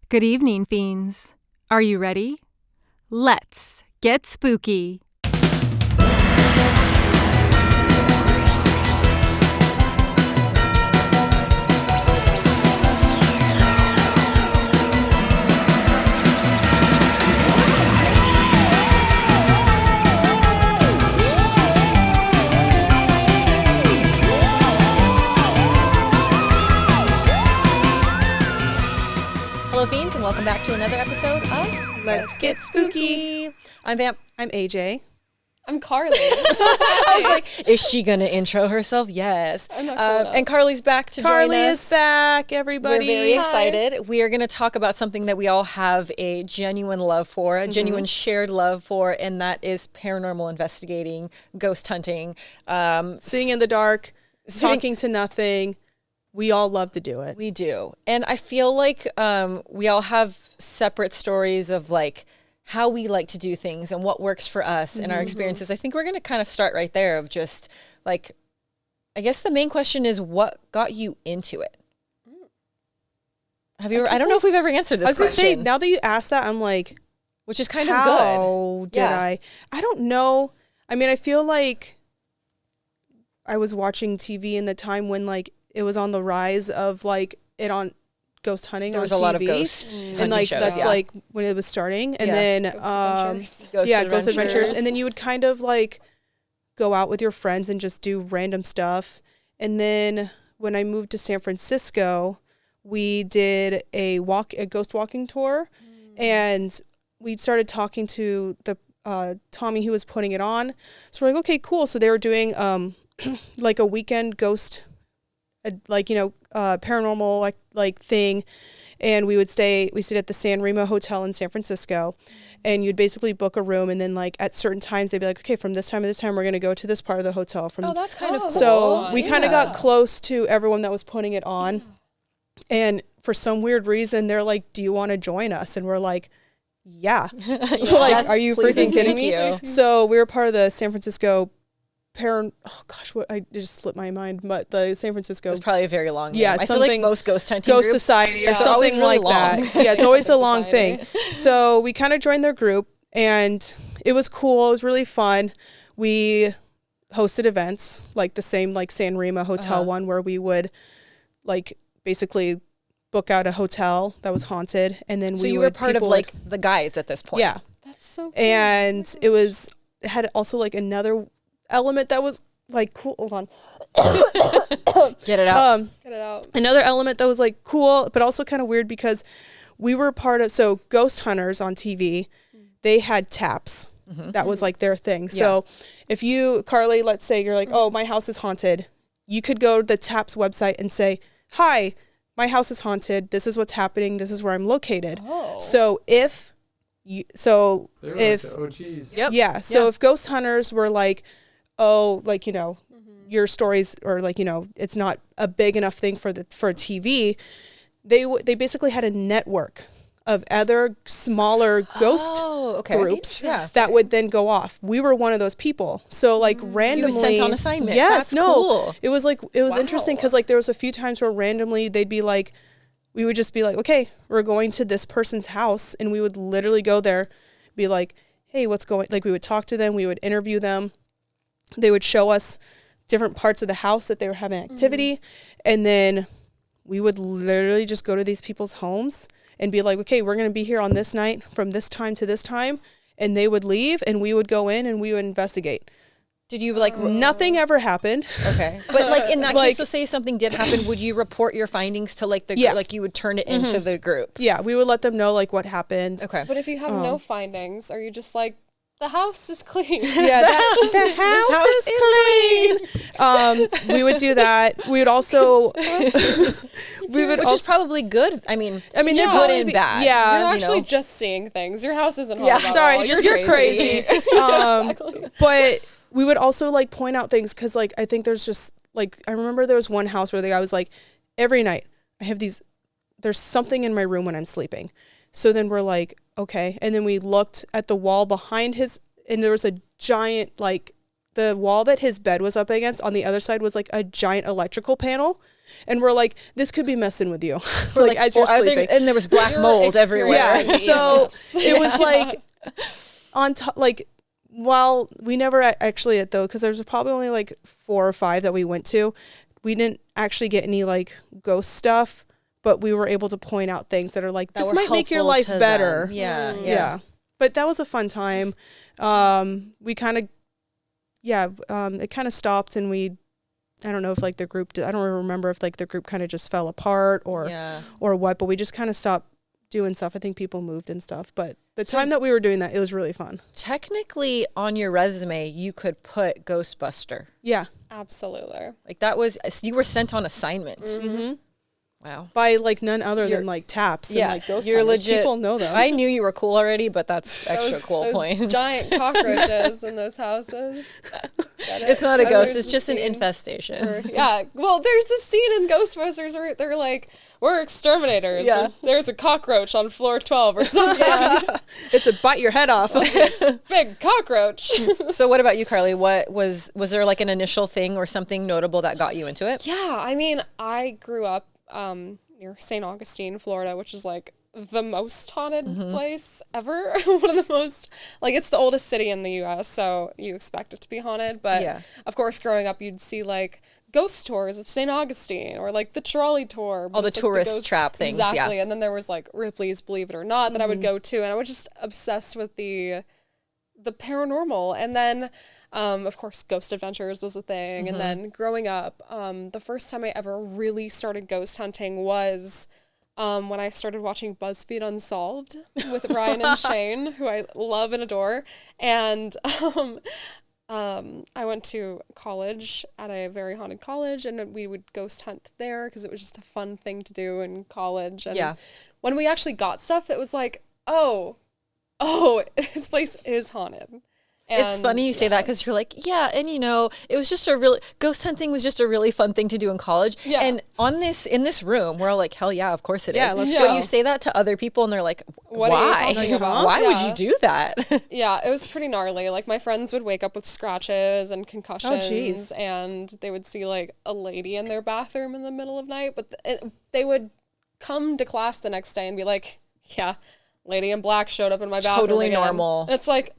Good evening, Fiends. Are you ready? Let's get spooky. Hello, Fiends, and welcome back to another episode of Let's Get Spooky. I'm Vamp. I'm AJ. I'm Carly. I was like, is she going to intro herself? Yes. I'm not cool and Carly's back to join us. Carly is back, everybody. We're very Hi. excited. We are going to talk about something that we all have a genuine love for, a genuine shared love for, and that is paranormal investigating, ghost hunting. Sitting in the dark, talking to nothing. We all love to do it. We do. And I feel like we all have separate stories of like how we like to do things and what works for us and our experiences. I think we're going to kind of start right there of just like, I guess the main question is what got you into it? Have you ever, I don't know if we've ever answered this I was going to say, question, now that you asked that, I'm like, which is kind of good. how did Yeah. I don't know. I mean, I feel like I was watching TV in the time when like it was on the rise of like it on ghost hunting There on was TV. a lot of ghost hunting And like shows, that's yeah. like when it was starting. And Yeah. then Ghost Ghost Adventures. And then you would kind of like go out with your friends and just do random stuff. And then when I moved to San Francisco, we did a ghost walking tour, and we started talking to the Tommy who was putting it on. So we're like, okay, cool. So they were doing like a weekend ghost, paranormal like thing. And we stayed at the San Remo Hotel in San Francisco, and you'd basically book a room, and then like at certain times they'd be like, okay, from this time to this time we're going to go to this part of the hotel. Oh, that's kind of cool. So we kind of Yeah. got close to everyone that was putting it on. And for some weird reason, they're like, do you want to join us? And we're like, yeah. Like, Yes, are you please freaking and kidding thank me? you. So we were part of the San Francisco I just slipped my mind, but the San Francisco It's probably a very long name. Yeah, I feel like something- most ghost hunting Ghost groups, Society or they're always something really like long. that. Yeah, it's always a long Society. thing. So we kind of joined their group, and it was cool. It was really fun. We hosted events like the same like San Remo Hotel one, where we would like basically book out a hotel that was haunted, and then So we you would were part of people like the guides at this point. yeah. That's so cool. And it had also like another element that was like cool. Hold on. Get it out. Get it out. Another element that was like cool, but also kind of weird because we were part of, so Ghost Hunters on TV, they had taps. That was like their thing. So if you, Carly, let's say you're like, oh, my house is haunted. You could go to the taps website and say, hi, my house is haunted. This is what's happening. This is where I'm located. Oh. So if you, so They were if, like the OGs. Yep. yeah. So Yeah. if ghost hunters were like, oh, like, you know, your stories, or like, you know, it's not a big enough thing for TV, they basically had a network of other smaller ghost okay. groups Yeah. that would then go off. We were one of those people. So like randomly sent on assignment. Yes, That's no. cool. It was like, it was interesting Wow. because like there was a few times where randomly they'd be like, we would just be like, okay, we're going to this person's house, and we would literally go there, be like, hey, what's going, like we would talk to them, we would interview them. They would show us different parts of the house that they were having activity. And then we would literally just go to these people's homes and be like, okay, we're going to be here on this night from this time to this time. And they would leave, and we would go in and we would investigate. Did you like Nothing ever happened. Okay. But like in that Like- case, so say something did happen, would you report your findings to like the Yeah. like you would turn it into the group? Yeah, we would let them know like what happened. Okay. But if you have no findings, are you just like, the house is clean? Yeah, the house is clean. We would do that. We would also, Which is probably good. I mean, they're Yeah. good probably and be- bad. Yeah, You're you actually know? just seeing things. Your house isn't Yeah, haunted at sorry, all. just You're crazy. But we would also like point out things because like I think there's just like I remember there was one house where the guy was like, every night I have there's something in my room when I'm sleeping. So then we're like, okay, and then we looked at the wall behind his, and there was a giant like the wall that his bed was up against on the other side was like a giant electrical panel. And we're like, this could be messing with you. Like as you're sleeping. And there was black mold everywhere. Yeah. So it was like on top, like, while we never actually though, because there's probably only like 4 or 5 that we went to, we didn't actually get any like ghost stuff, but we were able to point out things that are like, this might make your life better. Yeah. But that was a fun time. We kind of, it kind of stopped, and I don't know if like the group I don't remember if like the group kind of just fell apart or what, but we just kind of stopped doing stuff. I think people moved and stuff, but the time that we were doing that, it was really fun. Technically on your resume, you could put Ghostbuster. Yeah. Absolutely. Like that was, you were sent on assignment. Mm-hmm. Wow. By like none other than like Taps and like Ghost You're Hunters. legit. People know them. I knew you were cool already, but that's extra cool those points. Giant cockroaches in those houses. It's not a ghost, it's just an scene infestation. Well, there's this scene in Ghostbusters where they're like, we're exterminators. Yeah. There's a cockroach on floor 12 or something. It's a bite your head off. Big cockroach. So what about you, Carly? What was there like an initial thing or something notable that got you into it? Yeah, I mean, I grew up near St. Augustine, Florida, which is like the most haunted place ever. One of the most, like, it's the oldest city in the U.S., so you expect it to be haunted. But of course, growing up, you'd see like ghost tours of St. Augustine or like the trolley tour. All the tourist trap things. Exactly. And then there was like Ripley's Believe It or Not that I would go to, and I was just obsessed with the paranormal. And then of course, Ghost Adventures was a thing. And then growing up, the first time I ever really started ghost hunting was when I started watching BuzzFeed Unsolved with Ryan and Shane, who I love and adore. And I went to college at a very haunted college, and we would ghost hunt there because it was just a fun thing to do in college. And when we actually got stuff, it was like, oh, this place is haunted. And it's funny you say that because you're like, and you know, it was just ghost hunting was just a really fun thing to do in college. Yeah. And in this room, we're all like, hell yeah, of course it is. Let's go. But you say that to other people and they're like, why? Why would you do that? Yeah, it was pretty gnarly. Like my friends would wake up with scratches and concussions, and they would see like a lady in their bathroom in the middle of night. But they would come to class the next day and be like, yeah, lady in black showed up in my bathroom. Totally again. normal. And it's like,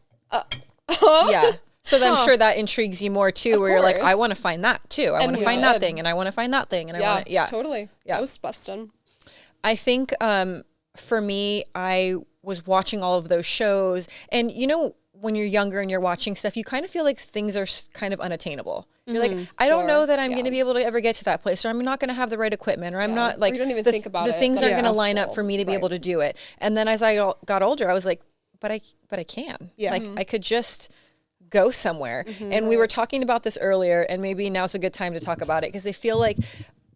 yeah. So then I'm sure that intrigues you more too, where you're like, I want to find that too. I want to find that thing, and I want to find that thing, and I want to, totally. Yeah. Ghostbustin'. I think for me, I was watching all of those shows, and you know, when you're younger and you're watching stuff, you kind of feel like things are kind of unattainable. You're like, I don't know that I'm going to be able to ever get to that place, or I'm not going to have the right equipment, or I'm not like, you don't even think about the it. things aren't going to line up for me to be able to do it. And then as I got older, I was like, but I can. Yeah. Like I could just go somewhere. And we were talking about this earlier, and maybe now's a good time to talk about it, because I feel like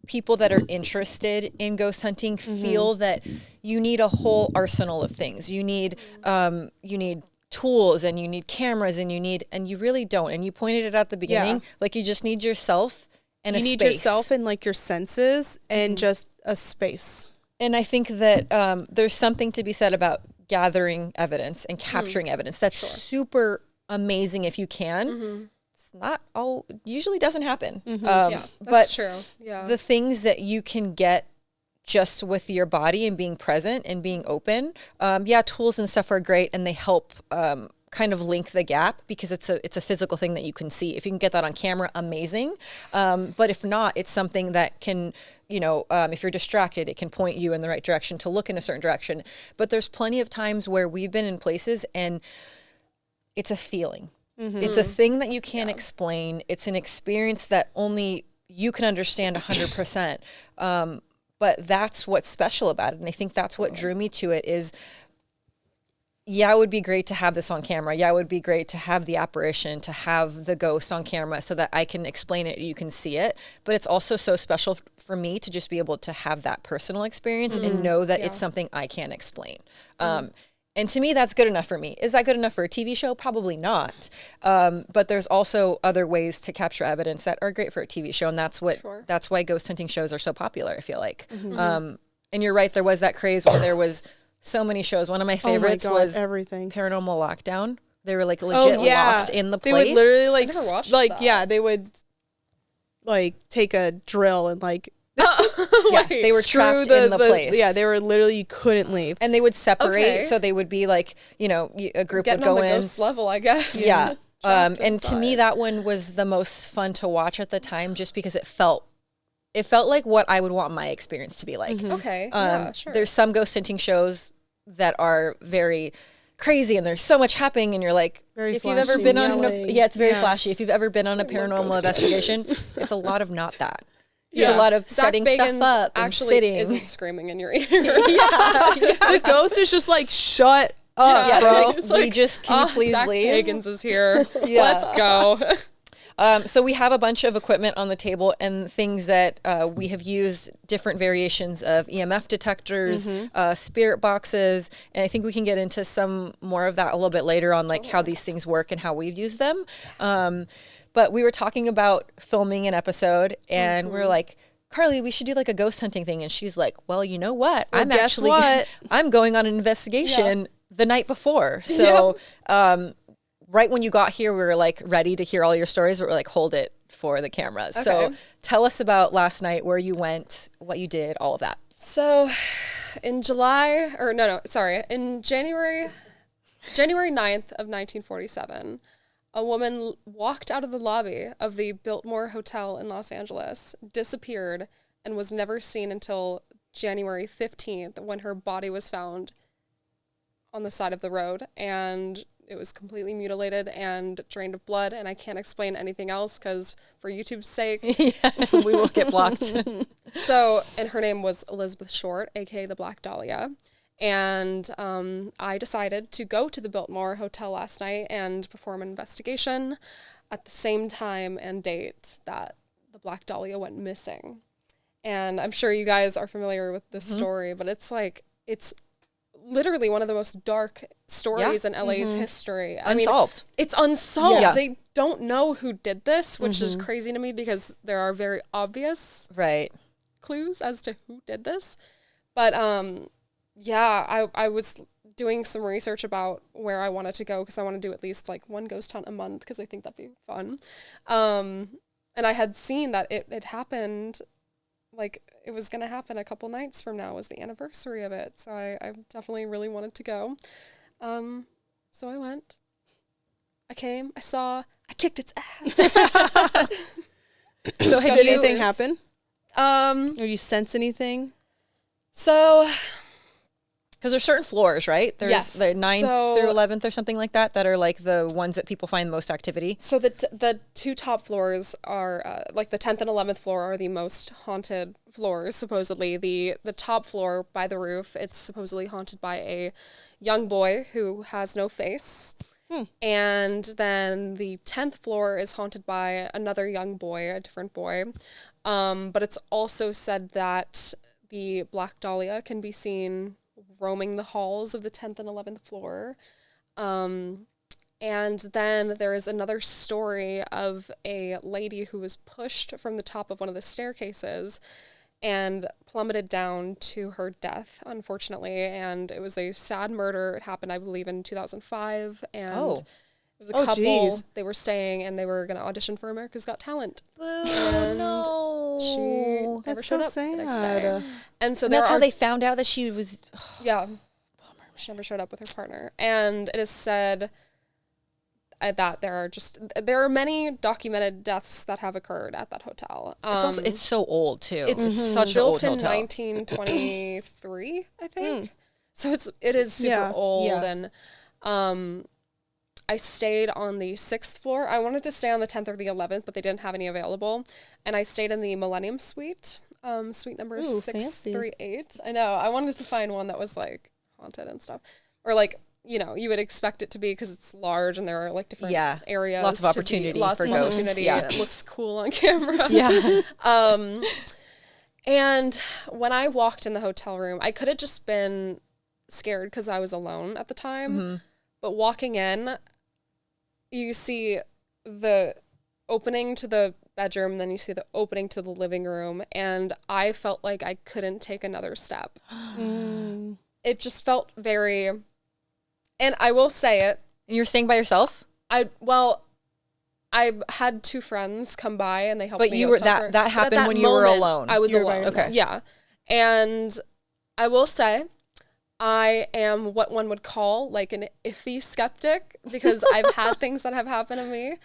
people that are interested in ghost hunting feel that you need a whole arsenal of things. You need tools, and you need cameras, and you really don't. And you pointed it at the beginning, like you just need yourself and you need yourself and like your senses and just a space. And I think that there's something to be said about gathering evidence and capturing evidence. That's super amazing if you can. It's not usually doesn't happen. That's true. Yeah. The things that you can get just with your body and being present and being open, tools and stuff are great, and they help kind of link the gap, because it's a physical thing that you can see. If you can get that on camera, amazing. But if not, it's something that can, if you're distracted, it can point you in the right direction to look in a certain direction. But there's plenty of times where we've been in places and it's a feeling. It's a thing that you can't explain. It's an experience that only you can understand 100%. But that's what's special about it. And I think that's what drew me to it is, it would be great to have this on camera. Yeah, it would be great to have the apparition, to have the ghost on camera so that I can explain it, you can see it. But it's also so special for me to just be able to have that personal experience and know that it's something I can't explain. And to me, that's good enough for me. Is that good enough for a TV show? Probably not. But there's also other ways to capture evidence that are great for a TV show. And that's why ghost hunting shows are so popular, I feel like. And you're right, there was that craze where there was so many shows. One of my favorites was everything. Paranormal Lockdown. They were like legit locked in the place. They would literally they would like take a drill and like Yeah, they were trapped in the place. Yeah, they were literally, you couldn't leave. And they would separate, Okay. so they would be like, you know, a group Getting would go on the in. ghost level, I guess. Yeah. Trapped And to me, inside. that one was the most fun to watch at the time, just because it felt like what I would want my experience to be like. Okay. Yeah, sure. There's some ghost hunting shows that are very crazy and there's so much happening, and you're like, Very if you've ever flashy, been on yelling. it's very Yeah. flashy. If you've ever been on a paranormal investigation, it's a lot of not that. It's Yeah. a lot of Zach setting Bagans stuff up and actually sitting. isn't screaming in your ear. The ghost is just like, shut up, Yeah, bro. like, we just can you please Zach leave? Bagans is here. Yeah. Let's go. So we have a bunch of equipment on the table and things that we have used, different variations of EMF detectors, spirit boxes, and I think we can get into some more of that a little bit later on, like how these things work and how we've used them. But we were talking about filming an episode, and we are like, Carly, we should do like a ghost hunting thing. And she's like, well, you know what? Well, guess what? I'm going on an investigation the night before. So right when you got here, we were like ready to hear all your stories, but we're like, hold it for the cameras. So Okay. tell us about last night, where you went, what you did, all of that. So in January 9th of 1947, a woman walked out of the lobby of the Biltmore Hotel in Los Angeles, disappeared, and was never seen until January 15th, when her body was found on the side of the road, and it was completely mutilated and drained of blood, and I can't explain anything else because for YouTube's sake. We will get blocked. So, and her name was Elizabeth Short, aka the Black Dahlia. And I decided to go to the Biltmore Hotel last night and perform an investigation at the same time and date that the Black Dahlia went missing. And I'm sure you guys are familiar with this story, but it's literally one of the most dark stories in LA's history. I mean, Unsolved. it's unsolved. Yeah. They don't know who did this, which is crazy to me because there are very obvious Right. clues as to who did this. But yeah, I was doing some research about where I wanted to go because I want to do at least like one ghost hunt a month because I think that'd be fun. And I had seen that it happened, like it was going to happen a couple nights from now was the anniversary of it. So I definitely really wanted to go. So I went. I came, I saw, I kicked its ass. So did anything happen? Um, Or you sense anything? so Because there's certain floors, right? There's Yes. the 9th So- through 11th or something like that are like the ones that people find most activity. So the two top floors are like the 10th and 11th floor are the most haunted floors, supposedly. The top floor by the roof, it's supposedly haunted by a young boy who has no face. And then the 10th floor is haunted by another young boy, a different boy. But it's also said that the Black Dahlia can be seen roaming the halls of the 10th and 11th floor. And then there is another story of a lady who was pushed from the top of one of the staircases and plummeted down to her death, unfortunately. And it was a sad murder. It happened, I believe, in 2005. And it was a couple. Geez. They were staying and they were going to audition for America's Got Talent. No. She never That's showed so up the next sad. day. And so And there that's how are they found out that she was. yeah. She never showed up with her partner. And it is said that there are many documented deaths that have occurred at that hotel. It's so old too. It's such an old built in hotel. 1923, I think. So it is super Yeah, old. yeah. And I stayed on the 6th floor. I wanted to stay on the 10th or the 11th, but they didn't have any available. And I stayed in the Millennium Suite, suite number Ooh, 638. I know. I wanted to find one that was like haunted and stuff, or like, you know, you would expect it to be because it's large and there are like different areas. Lots of to be- opportunity lots for of ghosts, opportunity, yeah. and it looks cool on camera. Yeah. And when I walked in the hotel room, I could have just been scared because I was alone at the time. But walking in, you see the opening to the bedroom, then you see the opening to the living room, and I felt like I couldn't take another step. It just felt very, and I will say it, And you're staying by yourself? I I had 2 friends come by and they helped But me. you go were suffer. that But happened at when you were moment, alone. I was You were by alone. yourself. Okay. Yeah. And I will say I am what one would call like an iffy skeptic because I've had things that have happened to me.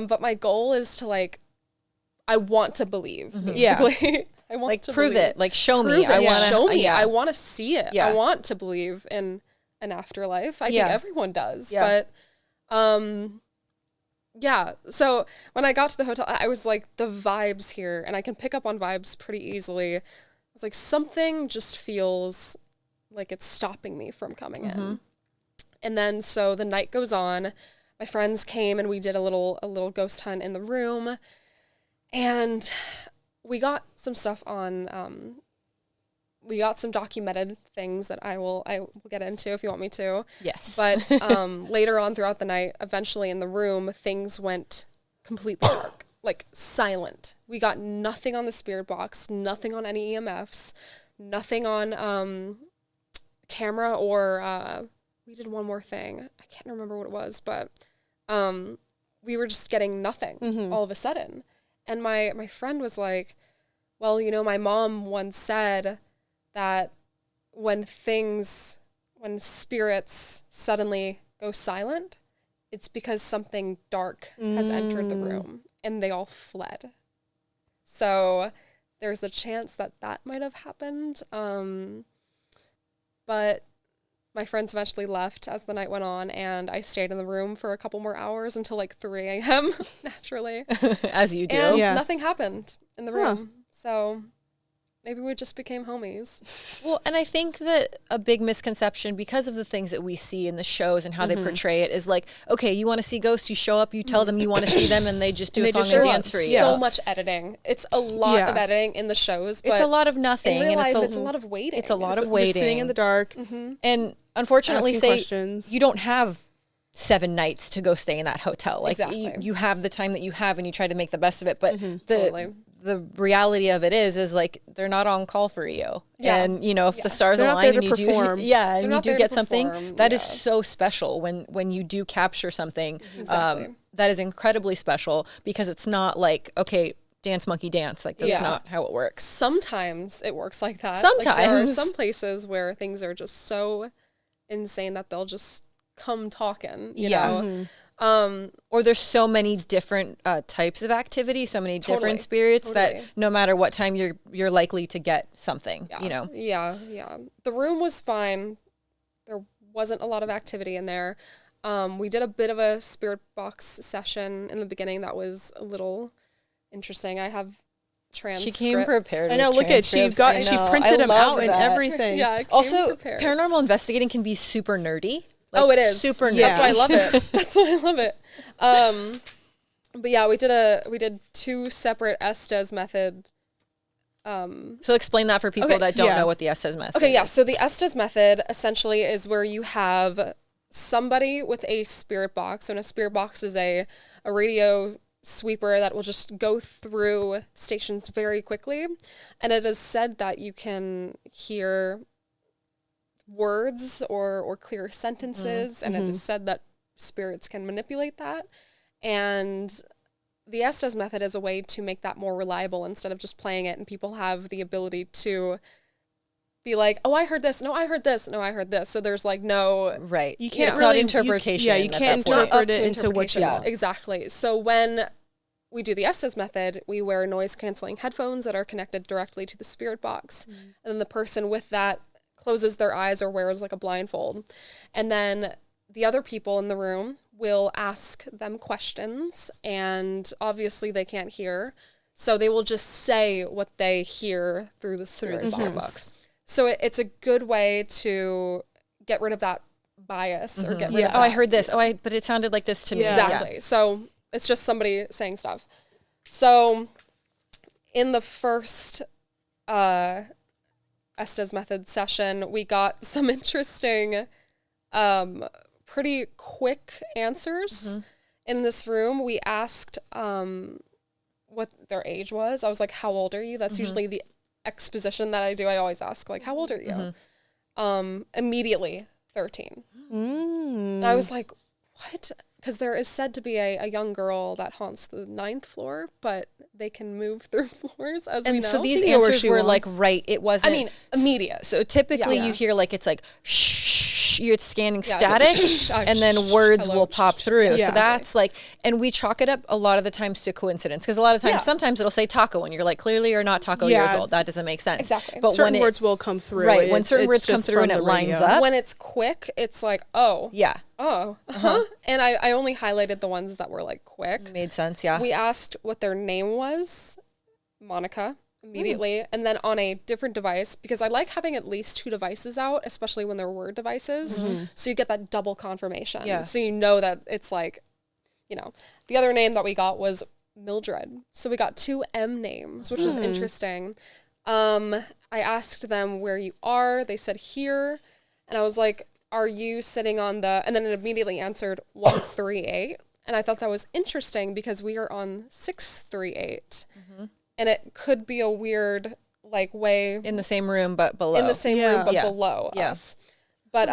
But my goal is to like, I want to believe, basically. I want like to prove believe. it. Like show me. Prove it. I want to Show me. Yeah. I want to see it. Yeah. I want to believe in an afterlife. I Yeah. think everyone does. Yeah. But yeah. So when I got to the hotel, I was like, the vibes here, and I can pick up on vibes pretty easily. I was like, something just feels like it's stopping me from coming in. And then so the night goes on. My friends came and we did a little ghost hunt in the room, and we got some stuff on. We got some documented things that I will get into if you want me to. Yes. But later on throughout the night, eventually in the room, things went completely dark, like silent. We got nothing on the spirit box, nothing on any EMFs, nothing on camera, or we did one more thing. I can't remember what it was, but we were just getting nothing all of a sudden. And my friend was like, well, you know, my mom once said that when spirits suddenly go silent, it's because something dark has entered the room and they all fled. So there's a chance that might have happened. But my friends eventually left as the night went on, and I stayed in the room for a couple more hours until like 3 a.m. naturally. As you do. And Yeah. nothing happened in the room. So maybe we just became homies. Well, and I think that a big misconception, because of the things that we see in the shows and how they portray it, is like, okay, you want to see ghosts, you show up, you tell them you want to see them, and they just do And a they song just and show up. dance for you. So much editing. It's a lot of editing in the shows. But It's a lot of nothing. in real and life, it's a lot of waiting. It's a lot of You're waiting. sitting in the dark. And unfortunately, Asking say questions. you don't have 7 nights to go stay in that hotel. Like Exactly. you have the time that you have, and you try to make the best of it. But Totally. the reality of it is like they're not on call for you. Yeah. And you know, if the stars They're not align there and to you perform. do, yeah, and They're you not do there to get something perform, that is yeah. so special when you do capture something. Exactly. That is incredibly special because it's not like, okay, dance monkey dance. Like that's Yeah. not how it works. Sometimes it works like that. Like, there are Sometimes. some places where things are just so insane that they'll just come talking, you know? Or there's so many different types of activity, so many Totally. different spirits Totally. that no matter what time you're likely to get something, Yeah. you know. Yeah. The room was fine. There wasn't a lot of activity in there. We did a bit of a spirit box session in the beginning that was a little interesting. I have transcripts. She came prepared. I know. with Look at she transcripts. I know. printed I them love out and that. everything. Yeah, I came Also, prepared. paranormal investigating can be super nerdy. Like, Oh, it is super nerdy. Yeah. That's why I love it. That's why I love it. But yeah, we did 2 separate Estes method. So explain that for people Okay. that don't Yeah. know what the Estes method Okay, yeah. is. So the Estes method essentially is where you have somebody with a spirit box, and a spirit box is a radio sweeper that will just go through stations very quickly. And it is said that you can hear words or clear sentences, and it is said that spirits can manipulate that. And the Estes method is a way to make that more reliable instead of just playing it, and people have the ability to be like, oh, I heard this. No, I heard this. No, I heard this. So there's like no... Right. You can't it's really not interpretation. You at can't that point. interpret up it to into what you interpretation. want. Exactly. So when we do the Estes method, we wear noise canceling headphones that are connected directly to the spirit box. And then the person with that closes their eyes or wears like a blindfold. And then the other people in the room will ask them questions, and obviously they can't hear. So they will just say what they hear through the spirit box. So it's a good way to get rid of that bias or get rid of Oh, I that- heard this. But it sounded like this to me. Yeah. Exactly. So it's just somebody saying stuff. So in the first Estes method session, we got some interesting, pretty quick answers in this room. We asked what their age was. I was like, how old are you? That's usually the exposition that I do. I always ask, like, how old are you? Immediately 13. And I was like, what? because there is said to be a young girl that haunts the 9th floor, but they can move through floors, as we know. And so these You know where answers she were like, wants. right, it wasn't. I mean, immediate. So typically Yeah. you hear like, it's like, shh, you're scanning Yeah, it's like, static, shh, and then shh, words hello, will pop shh, through. yeah. So that's like, and we chalk it up a lot of the times to coincidence, because a lot of times, Yeah. sometimes it'll say taco, and you're like, clearly you're not taco Yeah. years old. That doesn't make sense. Exactly. But Certain when words will come through. right, when certain It's words come just through and from it the lines radio. up. When it's quick, it's like, oh, Yeah, oh, uh-huh. And I only highlighted the ones that were like quick. made sense. Yeah. We asked what their name was, Monica, immediately, and then on a different device, because I like having at least 2 devices out, especially when they're word devices, so you get that double confirmation. Yeah. So you know that it's like, you know, the other name that we got was Mildred. So we got 2 M names, which was interesting. I asked them where you are. They said here, and I was like, are you sitting on the, and then it immediately answered 138. And I thought that was interesting because we are on 638. And it could be a weird, like, way In the same room, but below. in the same Yeah. room, but Yeah. below Yeah. us. But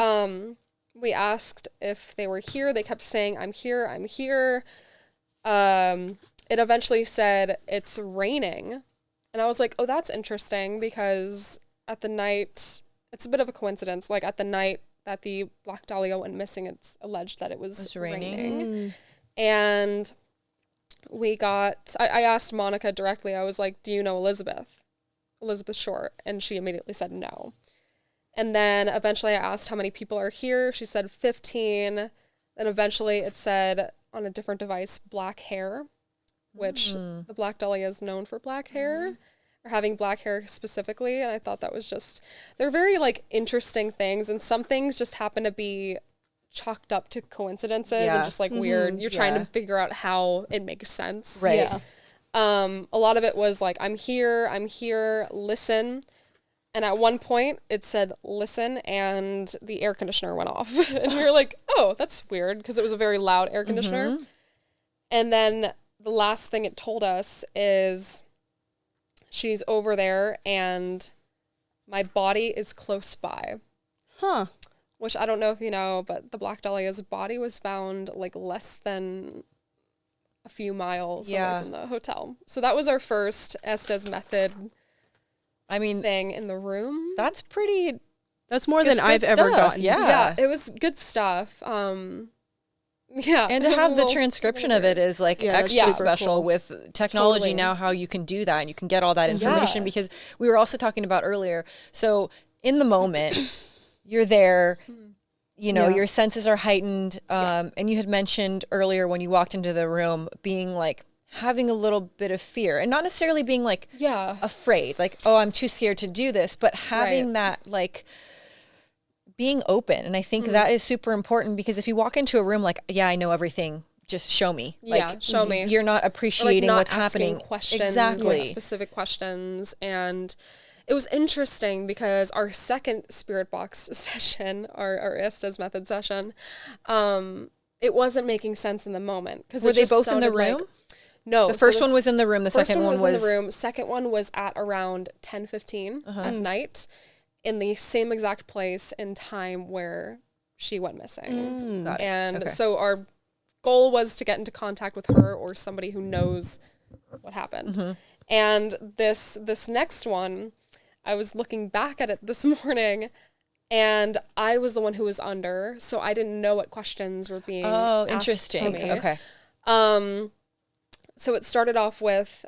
we asked if they were here. They kept saying, I'm here, I'm here. It eventually said, it's raining. And I was like, oh, that's interesting, because at the night, it's a bit of a coincidence. Like, at the night that the Black Dahlia went missing, it's alleged that it was raining. And I asked Monica directly. I was like, do you know Elizabeth Short? And she immediately said no. And then eventually I asked how many people are here. She said 15. Then eventually it said on a different device, black hair, which the Black Dahlia is known for black hair, or having black hair specifically. And I thought that was just, they're very like interesting things. And some things just happen to be chalked up to coincidences and just like weird. You're trying to figure out how it makes sense. Right. Yeah. A lot of it was like, I'm here, listen. And at one point it said, listen, and the air conditioner went off. And we were like, oh, that's weird, because it was a very loud air conditioner. And then the last thing it told us is, she's over there and my body is close by. Huh. Which I don't know if you know, but the Black Dahlia's body was found like less than a few miles away from the hotel. So that was our first Estes method thing in the room. That's pretty. That's more than good I've ever stuff, gotten. Yeah. It was good stuff. Yeah. And to have the transcription of it is like extra super special cool. with technology Totally. now, how you can do that and you can get all that information, because we were also talking about earlier. So in the moment, you're there, you know, your senses are heightened. And you had mentioned earlier when you walked into the room being like having a little bit of fear, and not necessarily being like afraid, like, oh, I'm too scared to do this, but having that like being open. And I think that is super important, because if you walk into a room like, yeah, I know everything, just show me. Like, show me. You're not appreciating not what's asking happening. questions, Exactly. specific questions. And it was interesting because our second spirit box session, our Estes method session, it wasn't making sense in the moment. Were they both in the room? No. The first one was in the room. The second one was in the room. Second one was at around 10:15 at night, in the same exact place and time where she went missing. Got it. And so our goal was to get into contact with her or somebody who knows what happened. And this next one, I was looking back at it this morning, and I was the one who was under, so I didn't know what questions were being asked interesting. to me. Okay. So it started off with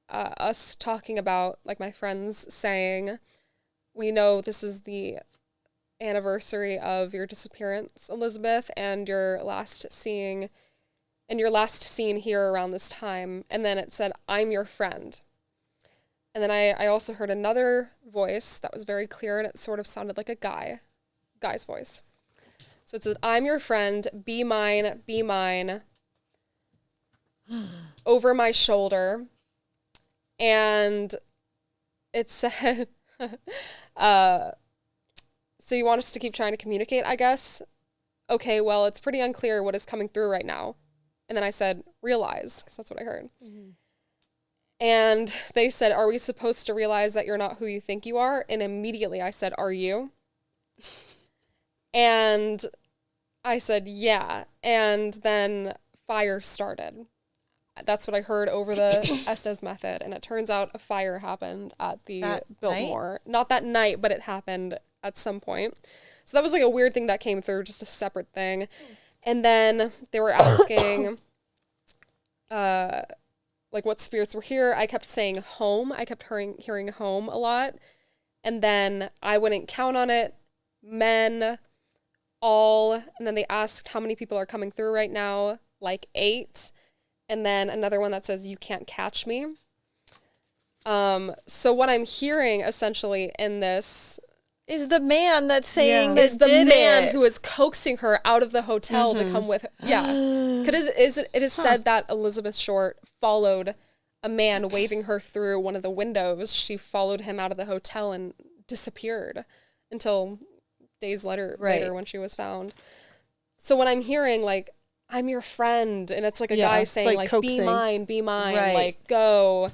us talking about, like, my friends saying, we know this is the anniversary of your disappearance, Elizabeth, and your last seen here around this time. And then it said, I'm your friend. And then I also heard another voice that was very clear, and it sort of sounded like a guy's voice. So it said, I'm your friend, be mine, over my shoulder. And it said, so you want us to keep trying to communicate, I guess? Okay, well, it's pretty unclear what is coming through right now. And then I said, realize, because that's what I heard. And they said, are we supposed to realize that you're not who you think you are? And immediately I said, are you? And I said, yeah. And then fire started. That's what I heard over the Estes method. And it turns out a fire happened at the Biltmore. Not that night, but it happened at some point. So that was like a weird thing that came through, just a separate thing. And then they were asking, like what spirits were here. I kept saying home. I kept hearing home a lot. And then I wouldn't count on it. Men, all. And then they asked how many people are coming through right now. Like 8. And then another one that says, you can't catch me. So what I'm hearing essentially in this is the man that's saying is the man who is coaxing her out of the hotel to come with her. Yeah. Because it is said that Elizabeth Short followed a man waving her through one of the windows. She followed him out of the hotel and disappeared until days later when she was found. So when I'm hearing like, I'm your friend, and it's like a guy saying like be mine, right. Like go.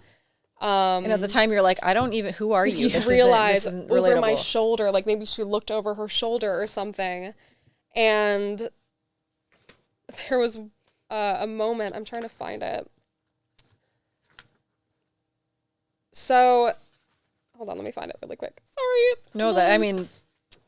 And at the time you're like, I don't even, who are you? This realize isn't over my shoulder, like maybe she looked over her shoulder or something. And there was a moment, I'm trying to find it. So, hold on, let me find it really quick. Sorry. No, I mean,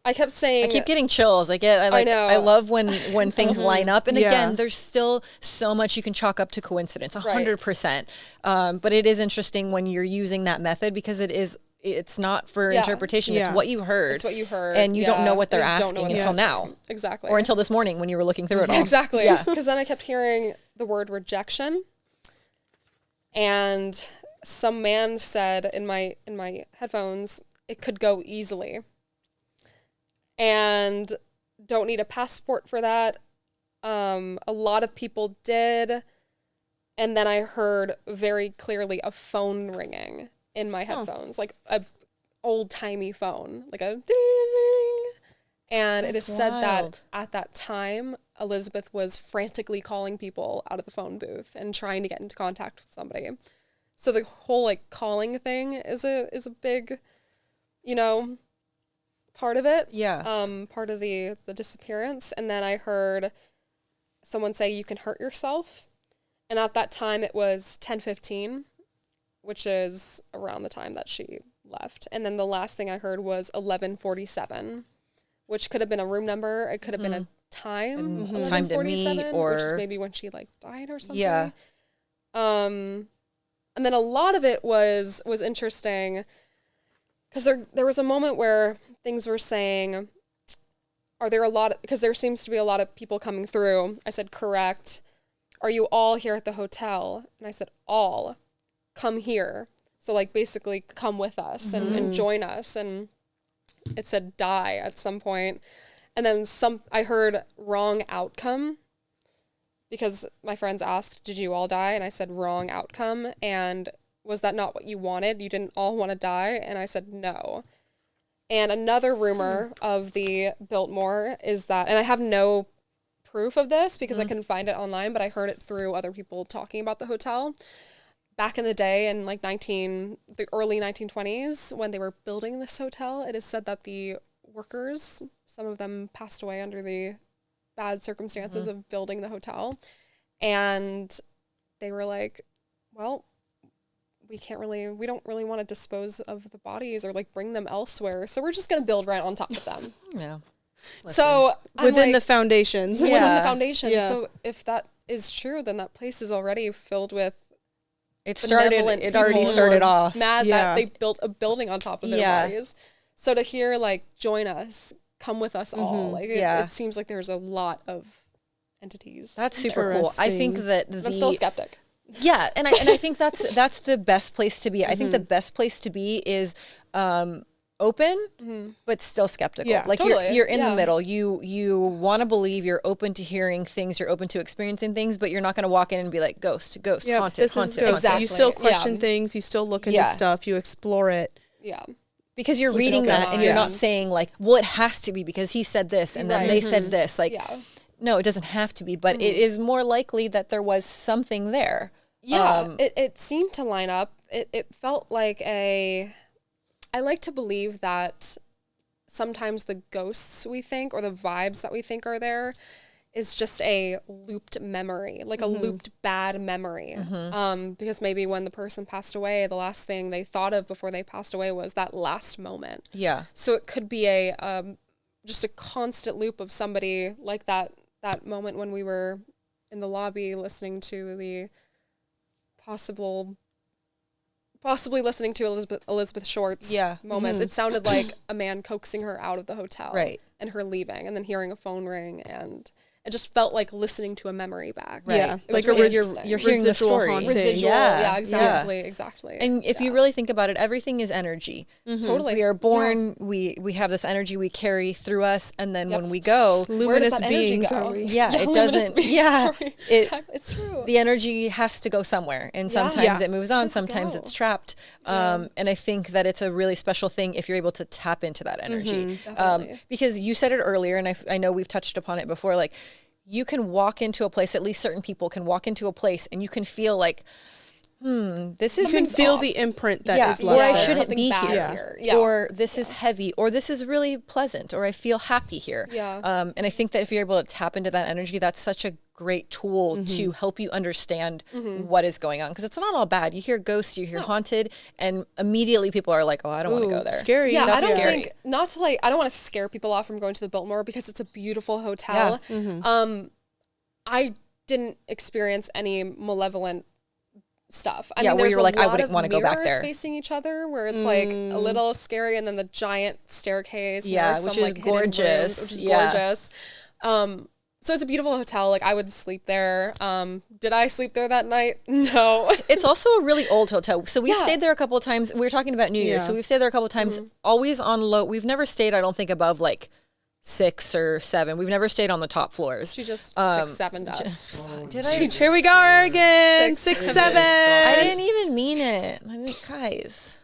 I kept saying, I keep getting chills. I know. I love when things line up. And again, there's still so much you can chalk up to coincidence, 100%. But it is interesting when you're using that method because it's not for interpretation. It's what you heard. It's what you heard. And you don't know what they're asking until now. Exactly. Or until this morning when you were looking through it all. Exactly. Yeah. Because then I kept hearing the word rejection. And some man said in my headphones, it could go easily. And don't need a passport for that. A lot of people did. And then I heard very clearly a phone ringing in my headphones, like a old-timey phone, like a ding. And it is said that at that time, Elizabeth was frantically calling people out of the phone booth and trying to get into contact with somebody. So the whole like calling thing is a big, part of it. Yeah. Part of the disappearance. And then I heard someone say you can hurt yourself. And at that time it was 10:15, which is around the time that she left. And then the last thing I heard was 11:47, which could have been a room number. It could have been a time. Time to meet, or which is maybe when she like died or something. Yeah. And then a lot of it was interesting because there was a moment where things were saying, are there a lot, because there seems to be a lot of people coming through. I said, correct. Are you all here at the hotel? And I said, all. Come here. So like basically come with us and join us. And it said die at some point. And then I heard wrong outcome because my friends asked, did you all die? And I said wrong outcome. And was that not what you wanted? You didn't all want to die? And I said no. And another rumor of the Biltmore is that, and I have no proof of this because I couldn't find it online, but I heard it through other people talking about the hotel. Back in the day in like the early 1920s, when they were building this hotel, it is said that the workers, some of them passed away under the bad circumstances of building the hotel. And they were like, well, we don't really want to dispose of the bodies or like bring them elsewhere. So we're just going to build right on top of them. Yeah. So within the foundations. Within the foundations. Yeah. So if that is true, then that place is already filled with it already started off mad that they built a building on top of their bodies. So to hear like join us, come with us all, like it seems like there's a lot of entities. That's super cool. I think that I'm still a skeptic. Yeah, and I think that's the best place to be. I think the best place to be is open, but still skeptical. Yeah, like totally. you're in the middle. You want to believe, you're open to hearing things, you're open to experiencing things, but you're not going to walk in and be like ghost, haunted, this haunted. Is exactly. You still question things, you still look into stuff, you explore it. Yeah. Because you're reading that and you're not saying like, well, it has to be because he said this and then they said this. Like, no, it doesn't have to be, but it is more likely that there was something there. Yeah, it seemed to line up. It felt like I like to believe that sometimes the ghosts we think or the vibes that we think are there is just a looped memory, like a looped bad memory. Because maybe when the person passed away, the last thing they thought of before they passed away was that last moment. Yeah. So it could be a just a constant loop of somebody like that moment when we were in the lobby listening to the possibly listening to Elizabeth Short's moments. It sounded like a man coaxing her out of the hotel, right, and her leaving, and then hearing a phone ring, and it just felt like listening to a memory back. Right. Yeah, like really you're hearing the story. Residual, yeah, exactly. And if you really think about it, everything is energy. Totally. We are born, we have this energy we carry through us, and then when we go, luminous beings are we? it doesn't. It's true. The energy has to go somewhere, and sometimes it moves on, sometimes it's trapped. And I think that it's a really special thing if you're able to tap into that energy. Because you said it earlier, and I know we've touched upon it before, like, you can walk into a place, at least certain people can walk into a place, and you can feel like, this is... You can feel the imprint that is left or I there. shouldn't be here. Yeah. Or this is heavy, or this is really pleasant, or I feel happy here. And I think that if you're able to tap into that energy, that's such a great tool to help you understand what is going on. Because it's not all bad. You hear ghosts, you hear haunted, and immediately people are like, oh, I don't want to go there. Scary. Yeah, That's I don't scary. think, I don't want to scare people off from going to the Biltmore because it's a beautiful hotel. I didn't experience any malevolent stuff. I mean, where there's you were like, I lot wouldn't of want to go back mirrors there. facing each other, where it's like a little scary, and then the giant staircase. And there's which some, is like, hidden gorgeous. rooms, which is gorgeous. So it's a beautiful hotel. Like, I would sleep there. Did I sleep there that night? No. It's also a really old hotel. So we've stayed there a couple of times. We were talking about New Year's. So we've stayed there a couple of times, always on low. We've never stayed, I don't think, above like 6 or 7. We've never stayed on the top floors. She just 6'7" us. Did I? Here we go again. 6'7". I didn't even mean it. I just, guys,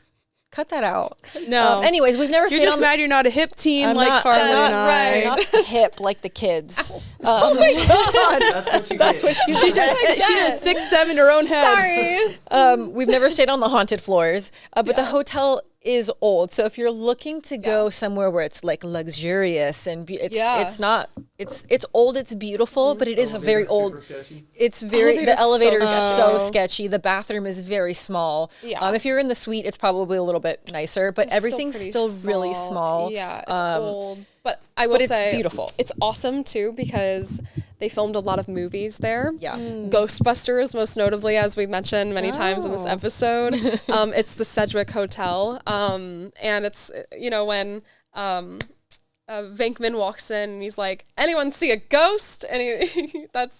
cut that out. No. Anyways, we've never You're stayed just on mad you're not a hip team I'm like not- Carly I'm and not- I. right. not hip like the kids. Oh my God. That's what she She just 6'7" her own head. Sorry. We've never stayed on the haunted floors, but the hotel is old. So if you're looking to go somewhere where it's like luxurious and it's not, it's old, it's beautiful, but it is a very old. It's very, the elevator is so sketchy. The bathroom is very small. Yeah. If you're in the suite, it's probably a little bit nicer, but everything's still really small. Yeah, it's old. But I will say, it's beautiful. It's awesome too because they filmed a lot of movies there. Yeah. Ghostbusters, most notably, as we've mentioned many times in this episode. It's the Sedgwick Hotel. And it's, when Venkman walks in and he's like, anyone see a ghost? And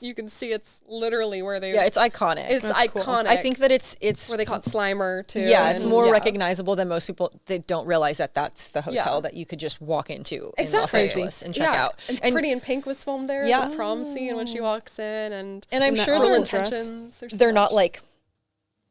you can see it's literally where they... Yeah, it's iconic. It's That's cool. iconic. I think that it's where they caught Slimer too. Yeah, it's and- more recognizable than most people. They don't realize that that's the hotel Yeah. that you could just walk into in Los Exactly. Angeles and check out. And Pretty in Pink was filmed there. Yeah. The prom scene when she walks in, and I'm that sure Ellen they're dress. intentions. There's so they're not much. like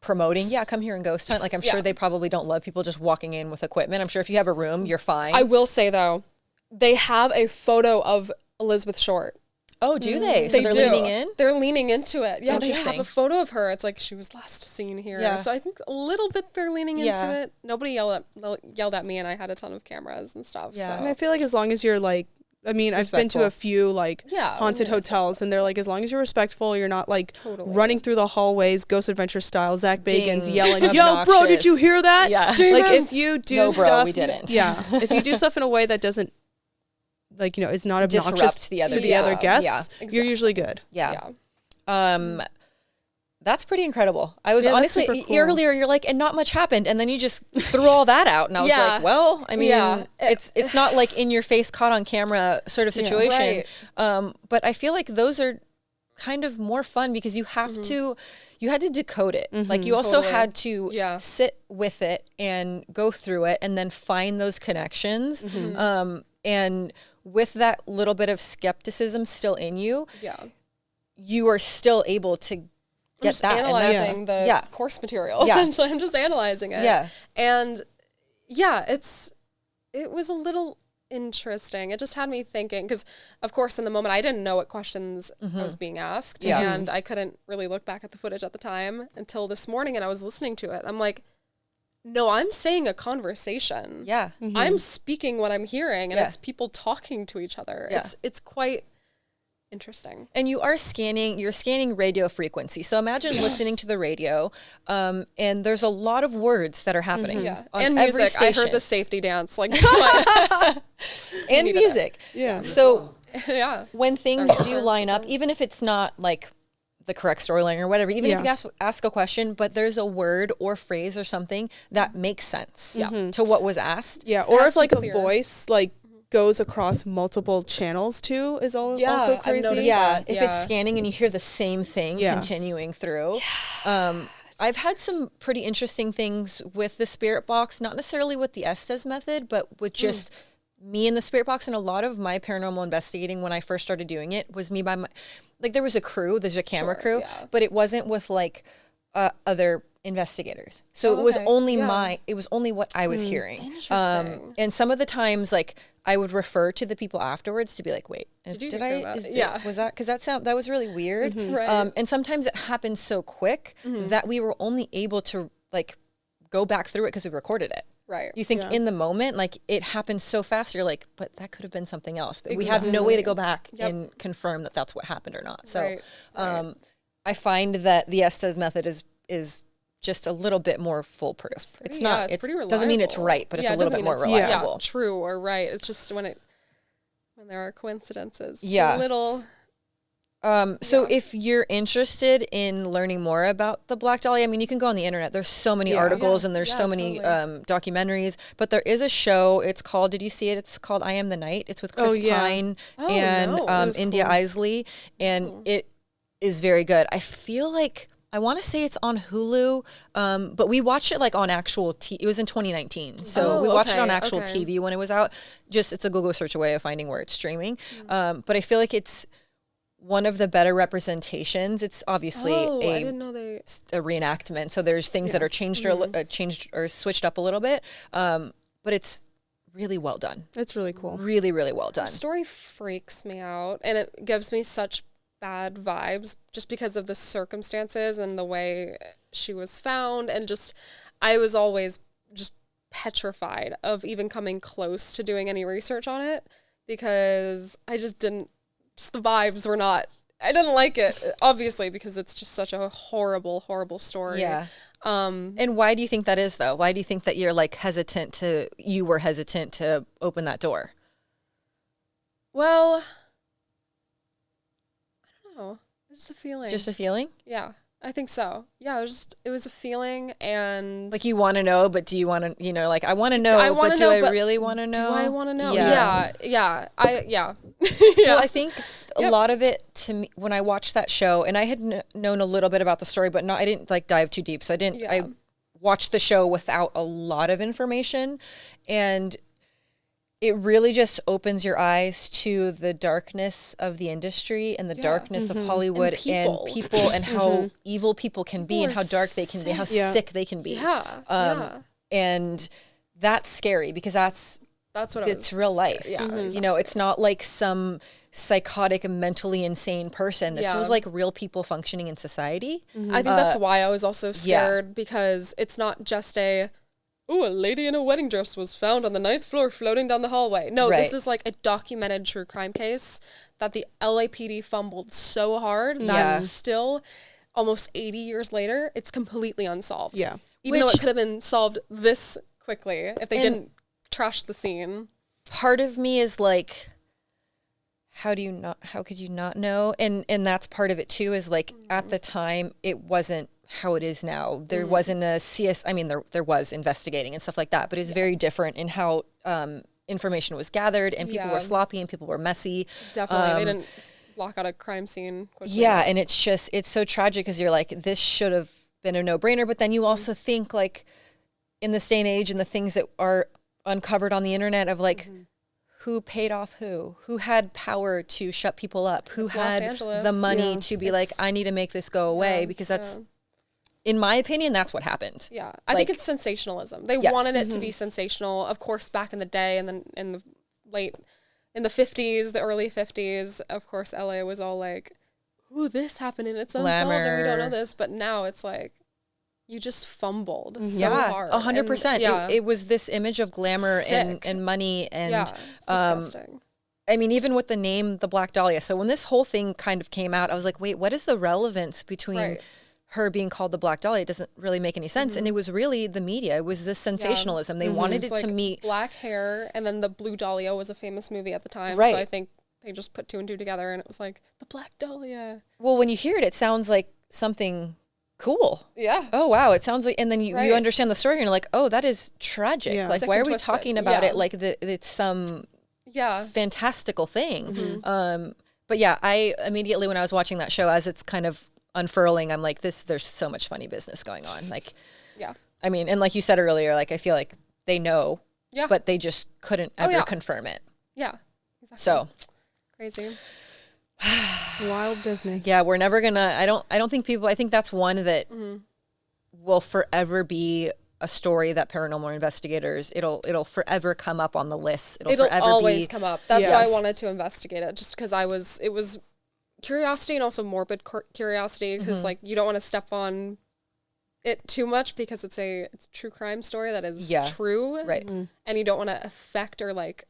promoting, come here and ghost hunt. Like I'm sure Yeah. they probably don't love people just walking in with equipment. I'm sure if you have a room, you're fine. I will say though, they have a photo of Elizabeth Short. Oh, do they? So they're do. leaning in? They're leaning into it. Yeah, they have Interesting. a photo of her. It's like she was last seen here. Yeah. So I think a little bit they're leaning Yeah. into it. Nobody yelled at me, and I had a ton of cameras and stuff. Yeah. And I feel like as long as you're like, I mean, I've been to Respectful. a few like Yeah, haunted yeah, hotels, and they're like, as long as you're respectful, you're not like Totally. running through the hallways, Ghost Adventure style, Zach Bacon's Being yelling, "Yo, bro, did you hear that?" Yeah. Like Demons! if you do No, bro, stuff, we didn't. Yeah, if you do stuff in a way that doesn't, like, is not obnoxious Disrupt the other to the other people. guests, Yeah. you're Exactly. usually good. Yeah. Yeah. That's pretty incredible. I was Yeah, that's honestly super cool. earlier. You're like, and not much happened, and then you just threw all that out, and I was Yeah. like, well, I mean, Yeah. it's not like in your face, caught on camera sort of situation. Right. But I feel like those are kind of more fun because you have to, you had to decode it. Like you also Totally. had to Yeah. sit with it and go through it, and then find those connections. And with that little bit of skepticism still in you, Yeah. you are still able to I'm get just that. analyzing the yeah. course material. Yeah. Essentially, I'm just analyzing it. Yeah. And yeah, it was a little interesting. It just had me thinking, because of course in the moment I didn't know what questions I was being asked, Yeah. and I couldn't really look back at the footage at the time until this morning, and I was listening to it. I'm like, no, I'm saying a conversation. Yeah. I'm speaking what I'm hearing, and Yeah. it's people talking to each other. Yeah. It's quite Interesting. And you're scanning radio frequency. So imagine listening to the radio, and there's a lot of words that are happening. Yeah. On And every music. I station. heard the safety dance like And music. Yeah. So yeah. when things do line up, even if it's not like the correct storyline or whatever, even if you ask a question, but there's a word or phrase or something that makes sense to what was asked. Yeah, or if like a voice like goes across multiple channels too is also I've crazy. noticed Yeah, that. if it's scanning and you hear the same thing Yeah. continuing through. I've had some pretty interesting things with the spirit box, not necessarily with the Estes method, but with just me and the spirit box. And a lot of my paranormal investigating when I first started doing it was me by my, like there was a crew, there's a camera crew, but it wasn't with like other investigators. So it was only it was only what I was hearing. Interesting. And some of the times like I would refer to the people afterwards to be like, wait, was that, cause that was really weird. Right. And sometimes it happened so quick that we were only able to like go back through it because we recorded it. Right. You think in the moment, like it happened so fast, you're like, but that could have been something else. But we have no way to go back and confirm that that's what happened or not. So I find that the Estes method is just a little bit more foolproof. It's not, it's pretty reliable. Doesn't mean it's right, but it's a little bit more reliable. Yeah, true or right. It's just when there are coincidences. It's Yeah. a little. So if you're interested in learning more about the Black Dahlia, I mean, you can go on the internet. There's so many articles and there's so many documentaries, but there is a show. It's called, did you see it? It's called I Am the Night. It's with Chris Pine and India Isley. And it is very good. I feel like, I want to say it's on Hulu, but we watched it like on actual it was in 2019. So we watched it on actual TV when it was out. Just, it's a Google search away of finding where it's streaming. But I feel like it's one of the better representations. It's obviously I didn't know a reenactment. So there's things that are changed or switched up a little bit. But it's really well done. It's really cool. Really, really well done. The story freaks me out and it gives me such bad vibes just because of the circumstances and the way she was found, and just I was always just petrified of even coming close to doing any research on it because I just the vibes were not, I didn't like it, obviously, because it's just such a horrible story. Yeah. And why do you think that is though? Why do you think that you were hesitant to open that door? Well, oh, just a feeling. Just a feeling? Yeah, I think so. Yeah, it was a feeling, and like you want to know, but do you want to, like I want to know, but do I really want to know? Do I want to know? Yeah. Yeah. Well, I think a lot of it to me when I watched that show, and I had known a little bit about the story, but I didn't like dive too deep. So I watched the show without a lot of information, and it really just opens your eyes to the darkness of the industry and the darkness of Hollywood and people and how evil people can be and how dark they can be, how sick they can be. And that's scary because that's what it's real life. Yeah, it's not like some psychotic and mentally insane person. This was like real people functioning in society. I think that's why I was also scared because it's not just a lady in a wedding dress was found on the 9th floor floating down the hallway. No, this is like a documented true crime case that the LAPD fumbled so hard that still, almost 80 years later, it's completely unsolved. Yeah. Even though it could have been solved this quickly if they didn't trash the scene. Part of me is like, how could you not know? And that's part of it too, is like at the time it wasn't how it is now. There wasn't a I mean, there was investigating and stuff like that, but it's very different in how information was gathered, and people were sloppy and people were messy. Definitely. They didn't block out a crime scene quickly. Yeah, and it's so tragic because you're like, this should have been a no-brainer, but then you also think like in this day and age and the things that are uncovered on the internet of like, who paid off who had power to shut people up, who had the money to be like, I need to make this go away, because that's, in my opinion, that's what happened. Yeah. I think it's sensationalism. They wanted it to be sensational. Of course, back in the day, and then in the 50s, the early 50s, of course, LA was all like, ooh, this happened and it's unsolved and we don't know this. But now it's like, you just fumbled so hard. 100%. It was this image of glamour and money and it's disgusting. I mean, even with the name, the Black Dahlia. So when this whole thing kind of came out, I was like, wait, what is the relevance between her being called the Black Dahlia? It doesn't really make any sense. And it was really the media. It was this sensationalism. They wanted it like to meet black hair, and then the Blue Dahlia was a famous movie at the time. Right. So I think they just put 2 and 2 together, and it was like the Black Dahlia. Well, when you hear it, it sounds like something cool. Yeah. Oh, wow. It sounds like, and then you Right. understand the story and you're like, oh, that is tragic. Yeah. Like, Sick why and are we twisted. talking about Yeah. it like it's some Yeah. fantastical thing? But yeah, I immediately, when I was watching that show, as it's kind of unfurling, I'm like, there's so much funny business going on. Like, Yeah. I mean, and like you said earlier, like, I feel like they know, Yeah. but they just couldn't ever yeah. confirm it. Yeah. Exactly. So Crazy. Wild business. yeah, we're never gonna, I don't think people, I think that's one that will forever be a story that paranormal investigators, it'll forever come up on the list. It'll forever always be, come up. That's why I Yes. wanted to investigate it, just because it was curiosity and also morbid curiosity, because like you don't want to step on it too much because it's a true crime story that is true, right. and you don't want to affect or like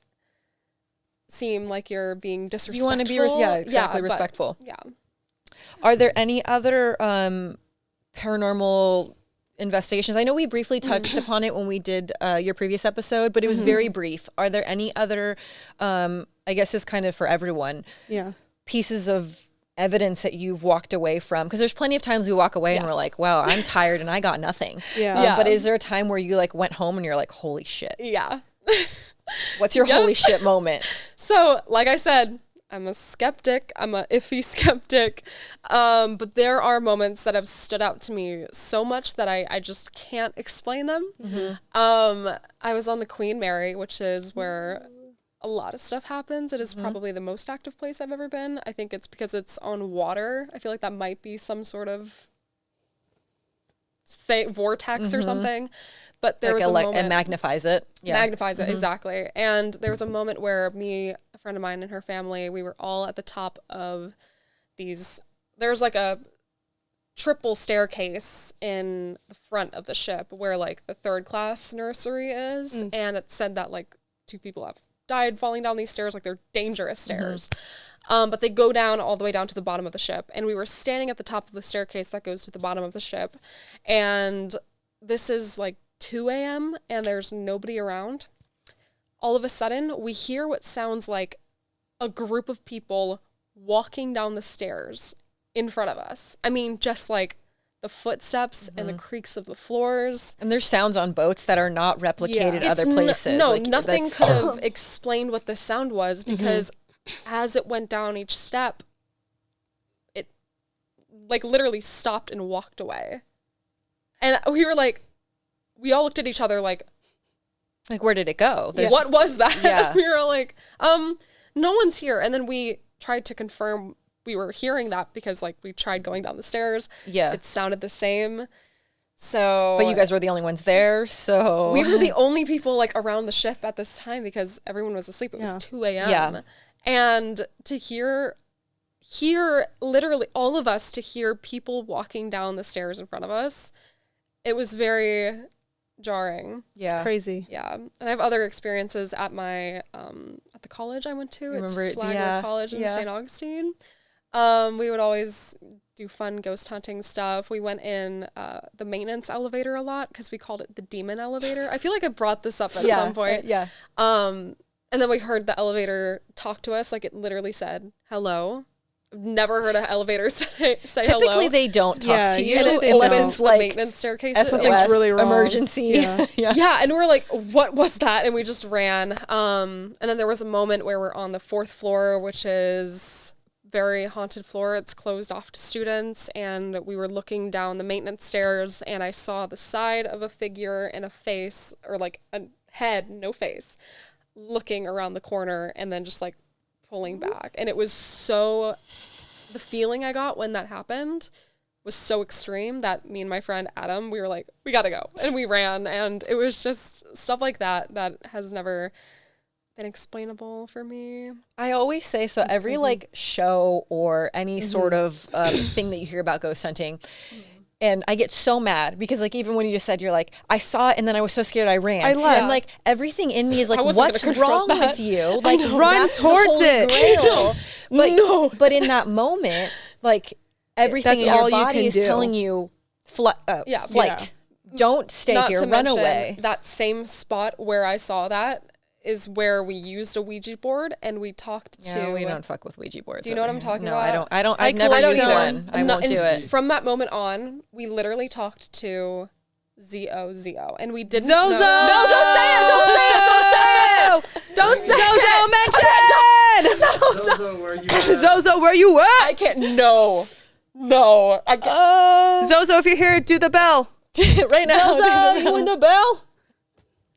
seem like you're being disrespectful. You want to be, exactly, but- respectful. Yeah. Are there any other paranormal investigations? I know we briefly touched upon it when we did your previous episode, but it was very brief. Are there any other, I guess it's kind of for everyone, Yeah. pieces of evidence that you've walked away from? Because there's plenty of times we walk away and we're like, wow, I'm tired and I got nothing. Yeah. Yeah. But is there a time where you like went home and you're like, holy shit? Yeah. What's your holy shit moment? So, like I said, I'm a skeptic. I'm a iffy skeptic. But there are moments that have stood out to me so much that I just can't explain them. I was on the Queen Mary, which is where a lot of stuff happens. It is probably the most active place I've ever been. I think it's because it's on water. I feel like that might be some sort of vortex or something. But there was a moment. And magnifies it. Yeah. Magnifies it, exactly. And there was a moment where me, a friend of mine, and her family, we were all at the top of there's like a triple staircase in the front of the ship where like the 3rd class nursery is. And it said that like 2 people have died falling down these stairs, like they're dangerous stairs. But they go down all the way down to the bottom of the ship. And we were standing at the top of the staircase that goes to the bottom of the ship. And this is like 2 a.m. and there's nobody around. All of a sudden, we hear what sounds like a group of people walking down the stairs in front of us. I mean, just like the footsteps and the creaks of the floors. And there's sounds on boats that are not replicated Yeah. other places. Nothing could have explained what the sound was, because as it went down each step, it like literally stopped and walked away. And we were like, we all looked at each other like, where did it go? what was that? Yeah. We were like, no one's here. And then we tried to confirm we were hearing that because like we tried going down the stairs. Yeah. It sounded the same. So But you guys were the only ones there, so we were the only people like around the ship at this time because everyone was asleep. It was 2 a.m. Yeah. And to hear literally all of us, to hear people walking down the stairs in front of us, it was very jarring. yeah. Crazy. Yeah. And I have other experiences at my at the college I went to. It's Remember- Flagler yeah, College in yeah. St. Augustine. We would always do fun ghost hunting stuff. We went in the maintenance elevator a lot because we called it the demon elevator. I feel like I brought this up at some point. Yeah. And then we heard the elevator talk to us, like it literally said hello. I've never heard an elevator say hello. Typically they don't talk Yeah, to you usually they unless don't. it's the like maintenance staircase. SOS, really wrong. emergency. Yeah. Yeah, and we're like, what was that? And we just ran. And then there was a moment where we're on the 4th floor, which is very haunted floor. It's closed off to students, and we were looking down the maintenance stairs, and I saw the side of a figure and a face, or like a head, no face, looking around the corner and then just like pulling back. And it was so, the feeling I got when that happened was so extreme that me and my friend Adam, we were like, we gotta go. And we ran, and it was just stuff like that that has never been explainable for me. I always say, so every like show or any sort of thing that you hear about ghost hunting, And I get so mad because like even when you just said you're like I saw it and then I was so scared I ran. I left. And like everything in me is like I wasn't what's gonna confront wrong that. with you? Like Run that's towards the it. Holy Grail. No. But in that moment, like everything That's in all your you body can is do. telling you flight. Yeah. Don't stay Not here. to Run mention away. that same spot where I saw that is where we used a Ouija board and we talked to. Yeah, we don't fuck with Ouija boards. Do you know what over I'm here. talking No, about? I don't. I I've never collect used them. one. I won't do it. From that moment on, we literally talked to ZOZO, and we didn't. Zozo! No, don't say it! Don't say it! Don't say it! Don't say it! Zozo mentioned! Zozo, where you at? Zozo, where you at? I can't. No, I can't. Zozo, if you're here, do the bell. Right now. Zozo, you in the bell?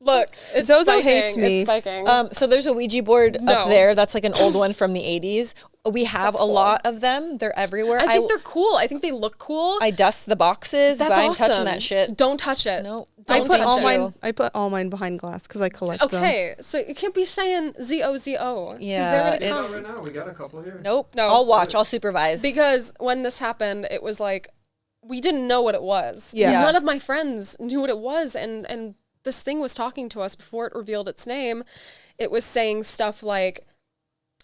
Look, it's Zozo spiking. hates me. It's spiking. So there's a Ouija board No. up there. That's like an old one from the 80s. We have a lot of them. They're everywhere. I think they're cool. I think they look cool. I dust the boxes, That's but I'm awesome. touching that shit. Don't touch it. No. I Don't put touch all it. mine. I put all mine behind glass because I collect them. Okay, so you can't be saying ZOZO. 'cause Yeah, they're gonna it's- come. Right now, we got a couple here. Nope. No. I'll watch. I'll supervise. Because when this happened, it was like we didn't know what it was. Yeah. None of my friends knew what it was, and this thing was talking to us before it revealed its name. It was saying stuff like,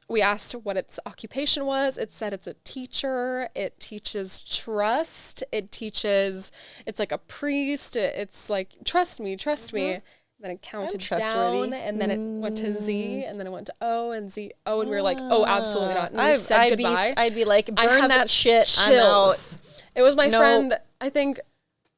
we asked what its occupation was. It said it's a teacher. It teaches trust. It's like a priest. It's like, trust me. Then it counted trustworthy. down, and then it went to Z, and then it went to O and Z. Oh, and we were like, oh, absolutely not. And we said goodbye. I'd be like, I burn have that shit. chills. I'm out. It was my No. friend, I think,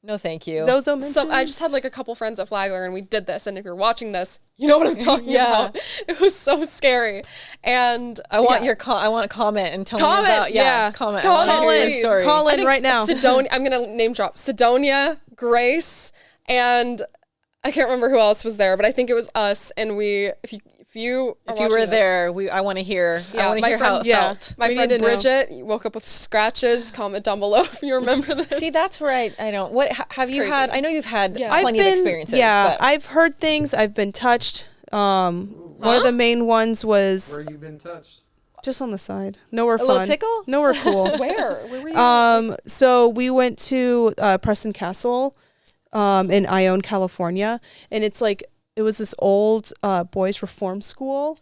No, thank you. Zozo mentioned. I just had like a couple friends at Flagler and we did this. And if you're watching this, you know what I'm talking Yeah. about. It was so scary. And I want yeah. I want to comment and tell Comment. me about Yeah. comment. Comment, I want to hear please. the story. Call I in think right now. Sidonia, I'm going to name drop Sidonia, Grace, and I can't remember who else was there, but I think it was us. And we, if you If you were there, I want to hear. Yeah, I want to my hear how it friend- Yeah. felt. my We friend need to know. Bridget woke up with scratches. Comment down below if you remember this. See, that's where I don't. What have you crazy. had? I know you've had Yeah. plenty of experiences. Yeah, but I've heard things. I've been touched. One of the main ones was Where you been touched? just on the side. Nowhere fun. little tickle? Nowhere cool. Where were you? So we went to Preston Castle in Ione, California, and it was this old boys' reform school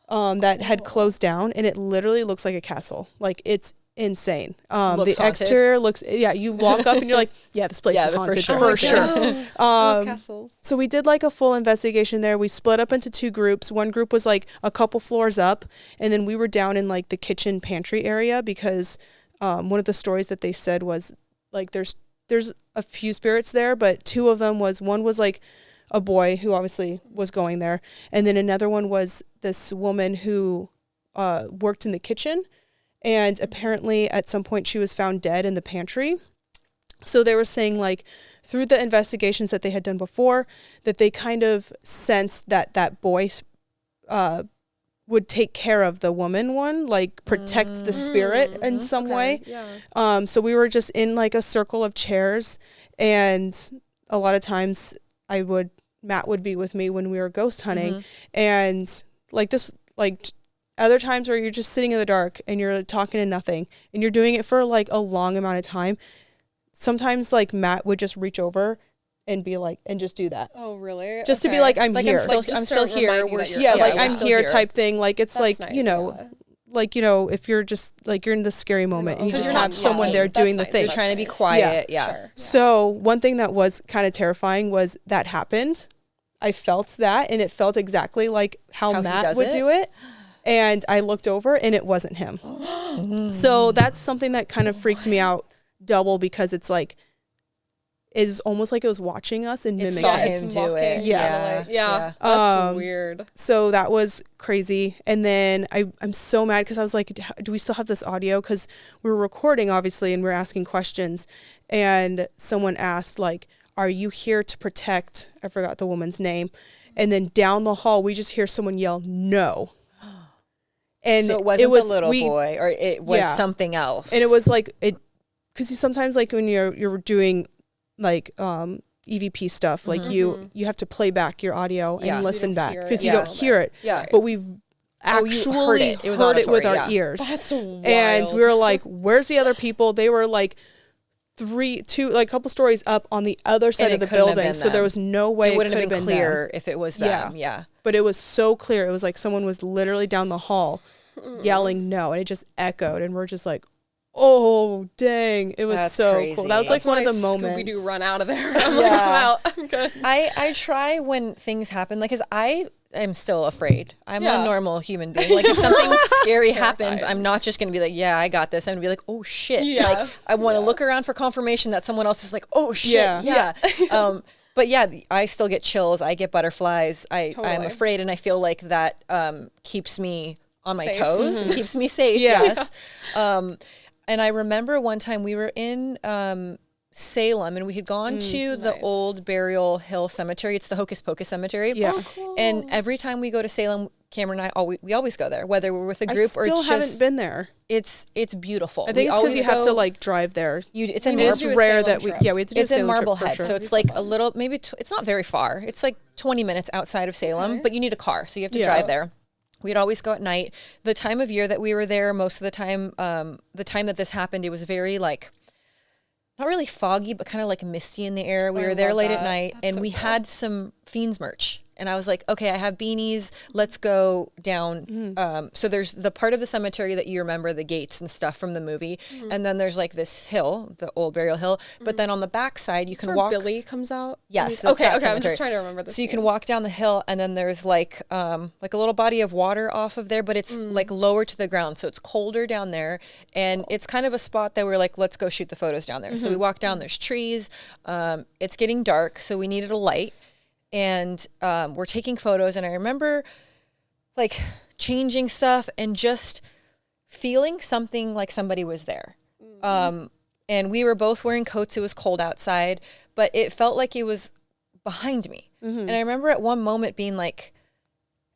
that had closed down, and it literally looks like a castle. Like, it's insane. Looks The haunted. exterior looks, you walk up and you're like, yeah, this place Yeah, is for haunted sure. for sure. Love castles. So we did like a full investigation there. We split up into two groups. One group was like a couple floors up, and then we were down in like the kitchen pantry area because one of the stories that they said was like there's a few spirits there, but two of them one was like a boy who obviously was going there, and then another one was this woman who worked in the kitchen, and apparently at some point she was found dead in the pantry. So they were saying like through the investigations that they had done before that they kind of sensed that boy would take care of the woman one, like protect the spirit in some way. Yeah. So we were just in like a circle of chairs, and a lot of times Matt would be with me when we were ghost hunting, and other times where you're just sitting in the dark and you're talking to nothing and you're doing it for like a long amount of time. Sometimes like Matt would just reach over and be like, and just do that. Oh, really? Just to be like, I'm Like here. I'm still here. We're Yeah, like we're I'm still here type thing. Like it's That's like, nice, you know, yeah. like, you know, if you're just like, you're in the scary moment and you Because just you're have not someone talking. there That's doing the nice. thing. You're trying to be Nice. quiet. Yeah. Sure. So one thing that was kind of terrifying was that happened. I felt that, and it felt exactly like how he Matt does would it? do it. And I looked over and it wasn't him. So that's something that kind of freaked me out double, because it's like, it's almost like it was watching us and It mimicking. saw it. him do it. Yeah. Yeah. That's Um, weird. So that was crazy. And then I'm so mad because I was like, do we still have this audio? Because we were recording, obviously, and we were asking questions. And someone asked, like, are you here to protect, I forgot the woman's name. And then down the hall, we just hear someone yell, no. And So it wasn't was, the little boy, or it was something else. And it was like, because sometimes like when you're doing like EVP stuff, like you have to play back your audio Yeah. and listen back hear it. because you Yeah. don't hear it. Yeah. But we've you actually heard it. It was heard it with auditory, our yeah. ears. That's wild. And we were like, where's the other people? They were like a couple stories up on the other side And of it the couldn't have building. been So there them. was no way It wouldn't could have been them. clear if it was them. Yeah. But it was so clear. It was like someone was literally down the hall yelling no, and it just echoed, and we're just like, oh dang, it was That's so crazy. cool. That was like That's one of when the moments. Scooby-Doo run out of there. I'm like, Yeah. I'm out. I'm good. I try when things happen, like, 'cause I am still afraid. I'm Yeah. a normal human being. Like, if something scary happens, Terrified. I'm not just going to be like, yeah, I got this. I'm going to be like, oh shit. Yeah. Like, I want to look around for confirmation that someone else is like, oh shit. Yeah. But yeah, I still get chills. I get butterflies. I'm Totally. afraid. And I feel like that keeps me on my Safe. toes and keeps me safe. Yeah. Yes. And I remember one time we were in Salem, and we had gone to the Nice. old Burial Hill Cemetery. It's the Hocus Pocus Cemetery. Yeah. And every time we go to Salem, Cameron and I, we always go there, whether we're with a I group or still just. haven't been there. It's beautiful. I think it's because you have to like drive there. It's in We need It's to do a rare Salem that we trip. we have to do it's a in Salem trip for Marblehead, sure. so it's like a little, maybe it's not very far. It's like 20 minutes outside of Salem, but you need a car, so you have to drive there. We'd always go at night. The time of year that we were there, most of the time that this happened, it was very like, not really foggy, but kind of like misty in the air. We were there love late at that. night, That's and so we cool. had some Fiends merch. And I was like, okay, I have beanies. Let's go down. So there's the part of the cemetery that you remember, the gates and stuff from the movie. And then there's like this hill, the old burial hill. But then on the backside, you That's can where walk. Billy comes out. Yes. that's Okay. that Okay. I'm cemetery. just trying to remember this. So you can walk down the hill, and then there's like a little body of water off of there, but it's like lower to the ground, so it's colder down there, and it's kind of a spot that we're like, let's go shoot the photos down there. So we walk down. There's trees. It's getting dark, so we needed a light, and we're taking photos. And I remember like changing stuff and just feeling something like somebody was there. And we were both wearing coats. It was cold outside, but it felt like it was behind me. And I remember at one moment being like,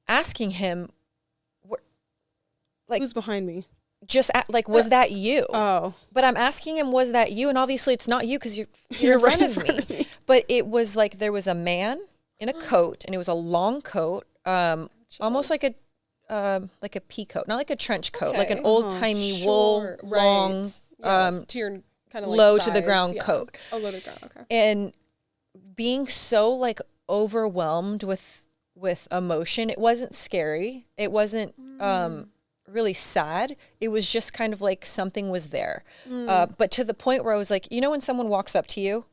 asking him, like, Who's behind me? like, was that you? Oh, But I'm asking him, was that you? And obviously it's not you because you're in front of me. But it was like there was a man in a coat, and it was a long coat, almost like a pea coat, not like a trench coat, like an Okay. old timey wool, Sure, long, right. Yeah, to your kind of like low to the thighs, ground yeah. coat. Oh, low to the ground. Okay. And being so like overwhelmed with emotion. It wasn't scary. It wasn't really sad. It was just kind of like something was there. But to the point where I was like, you know, when someone walks up to you,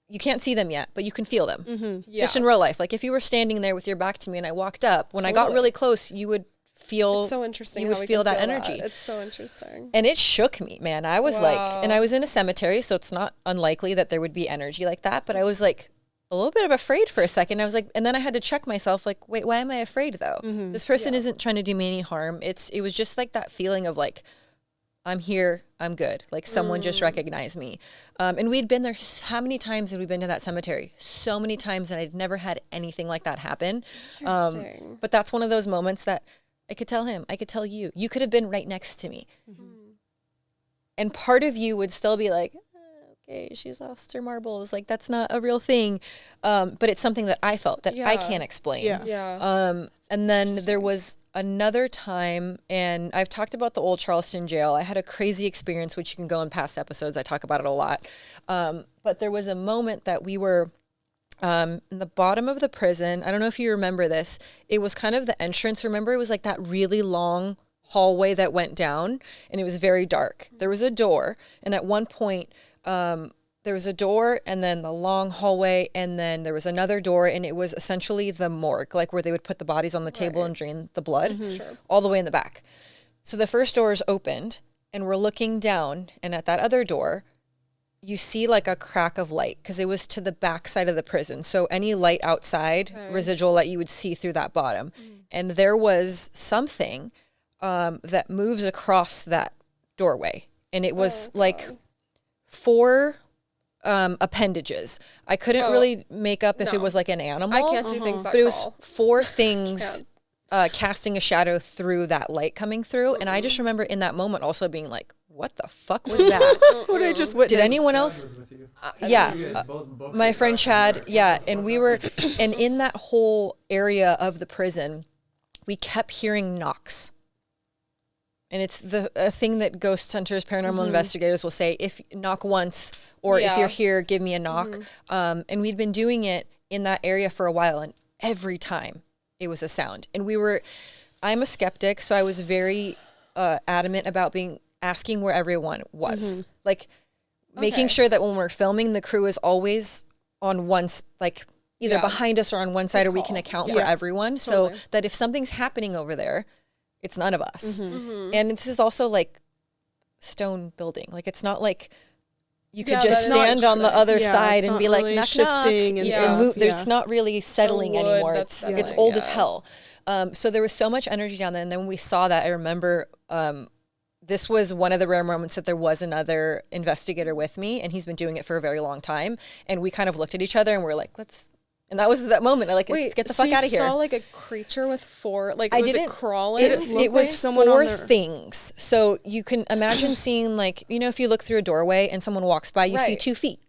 you can't see them yet, but you can feel them. Just in real life. Like if you were standing there with your back to me and I walked up, when I got really close, you would feel, It's so interesting. you how would we feel can that energy. It's so interesting. And it shook me, man. I was like, and Wow. I was in a cemetery, so it's not unlikely that there would be energy like that. But I was like a little bit of afraid for a second. I was like, and then I had to check myself, like, wait, why am I afraid though? This person isn't trying to do me any harm. It was just like that feeling of like, I'm here, I'm good. Like someone just recognized me. And we'd been there, how many times had we been to that cemetery? So many times, and I'd never had anything like that happen. Interesting. But that's one of those moments that I could tell him, I could tell you, you could have been right next to me. And part of you would still be like, okay, she's lost her marbles. Like, that's not a real thing. But it's something that I felt that I Yeah. can't explain. Yeah. Yeah. And then there was another time, and I've talked about the old Charleston jail. I had a crazy experience, which you can go in past episodes. I talk about it a lot. But there was a moment that we were in the bottom of the prison. I don't know if you remember this. It was kind of the entrance. Remember, it was like that really long hallway that went down, and it was very dark. There was a door, and at one point, there was a door, and then the long hallway, and then there was another door, and it was essentially the morgue, like where they would put the bodies on the table and drain the blood, all the way in the back. So the first door is opened, and we're looking down, and at that other door, you see like a crack of light, because it was to the back side of the prison. So any light outside, residual light, you would see through that bottom. And there was something that moves across that doorway, and it was like 4 appendages. I couldn't really make up if it was like an animal. I can't do things that But it was crawl. 4 things casting a shadow through that light coming through. And I just remember in that moment also being like, what the fuck was that? What did I just witness? Did anyone else? Was with you. Yeah. My friend Chad, yeah. And we were, and in that whole area of the prison, we kept hearing knocks. And it's a thing that ghost hunters, paranormal investigators will say, if knock once, or if you're here, give me a knock. And we'd been doing it in that area for a while, and every time it was a sound. And I'm a skeptic, so I was very adamant about asking where everyone was. Like making sure that when we're filming, the crew is always on like either behind us or on one side, or we can account for everyone. Totally. So that if something's happening over there, it's none of us. And this is also like stone building. Like it's not like you could just stand on the other side and be really like knock shifting knock. And move. It's not really settling anymore. It's old as hell. So there was so much energy down there. And then when we saw that, I remember this was one of the rare moments that there was another investigator with me, and he's been doing it for a very long time. And we kind of looked at each other and we're like, and that was that moment. Let's get the fuck out of here. You saw like a creature with four, like was it crawling? It was four things. So you can imagine seeing like, if you look through a doorway and someone walks by, you see 2 feet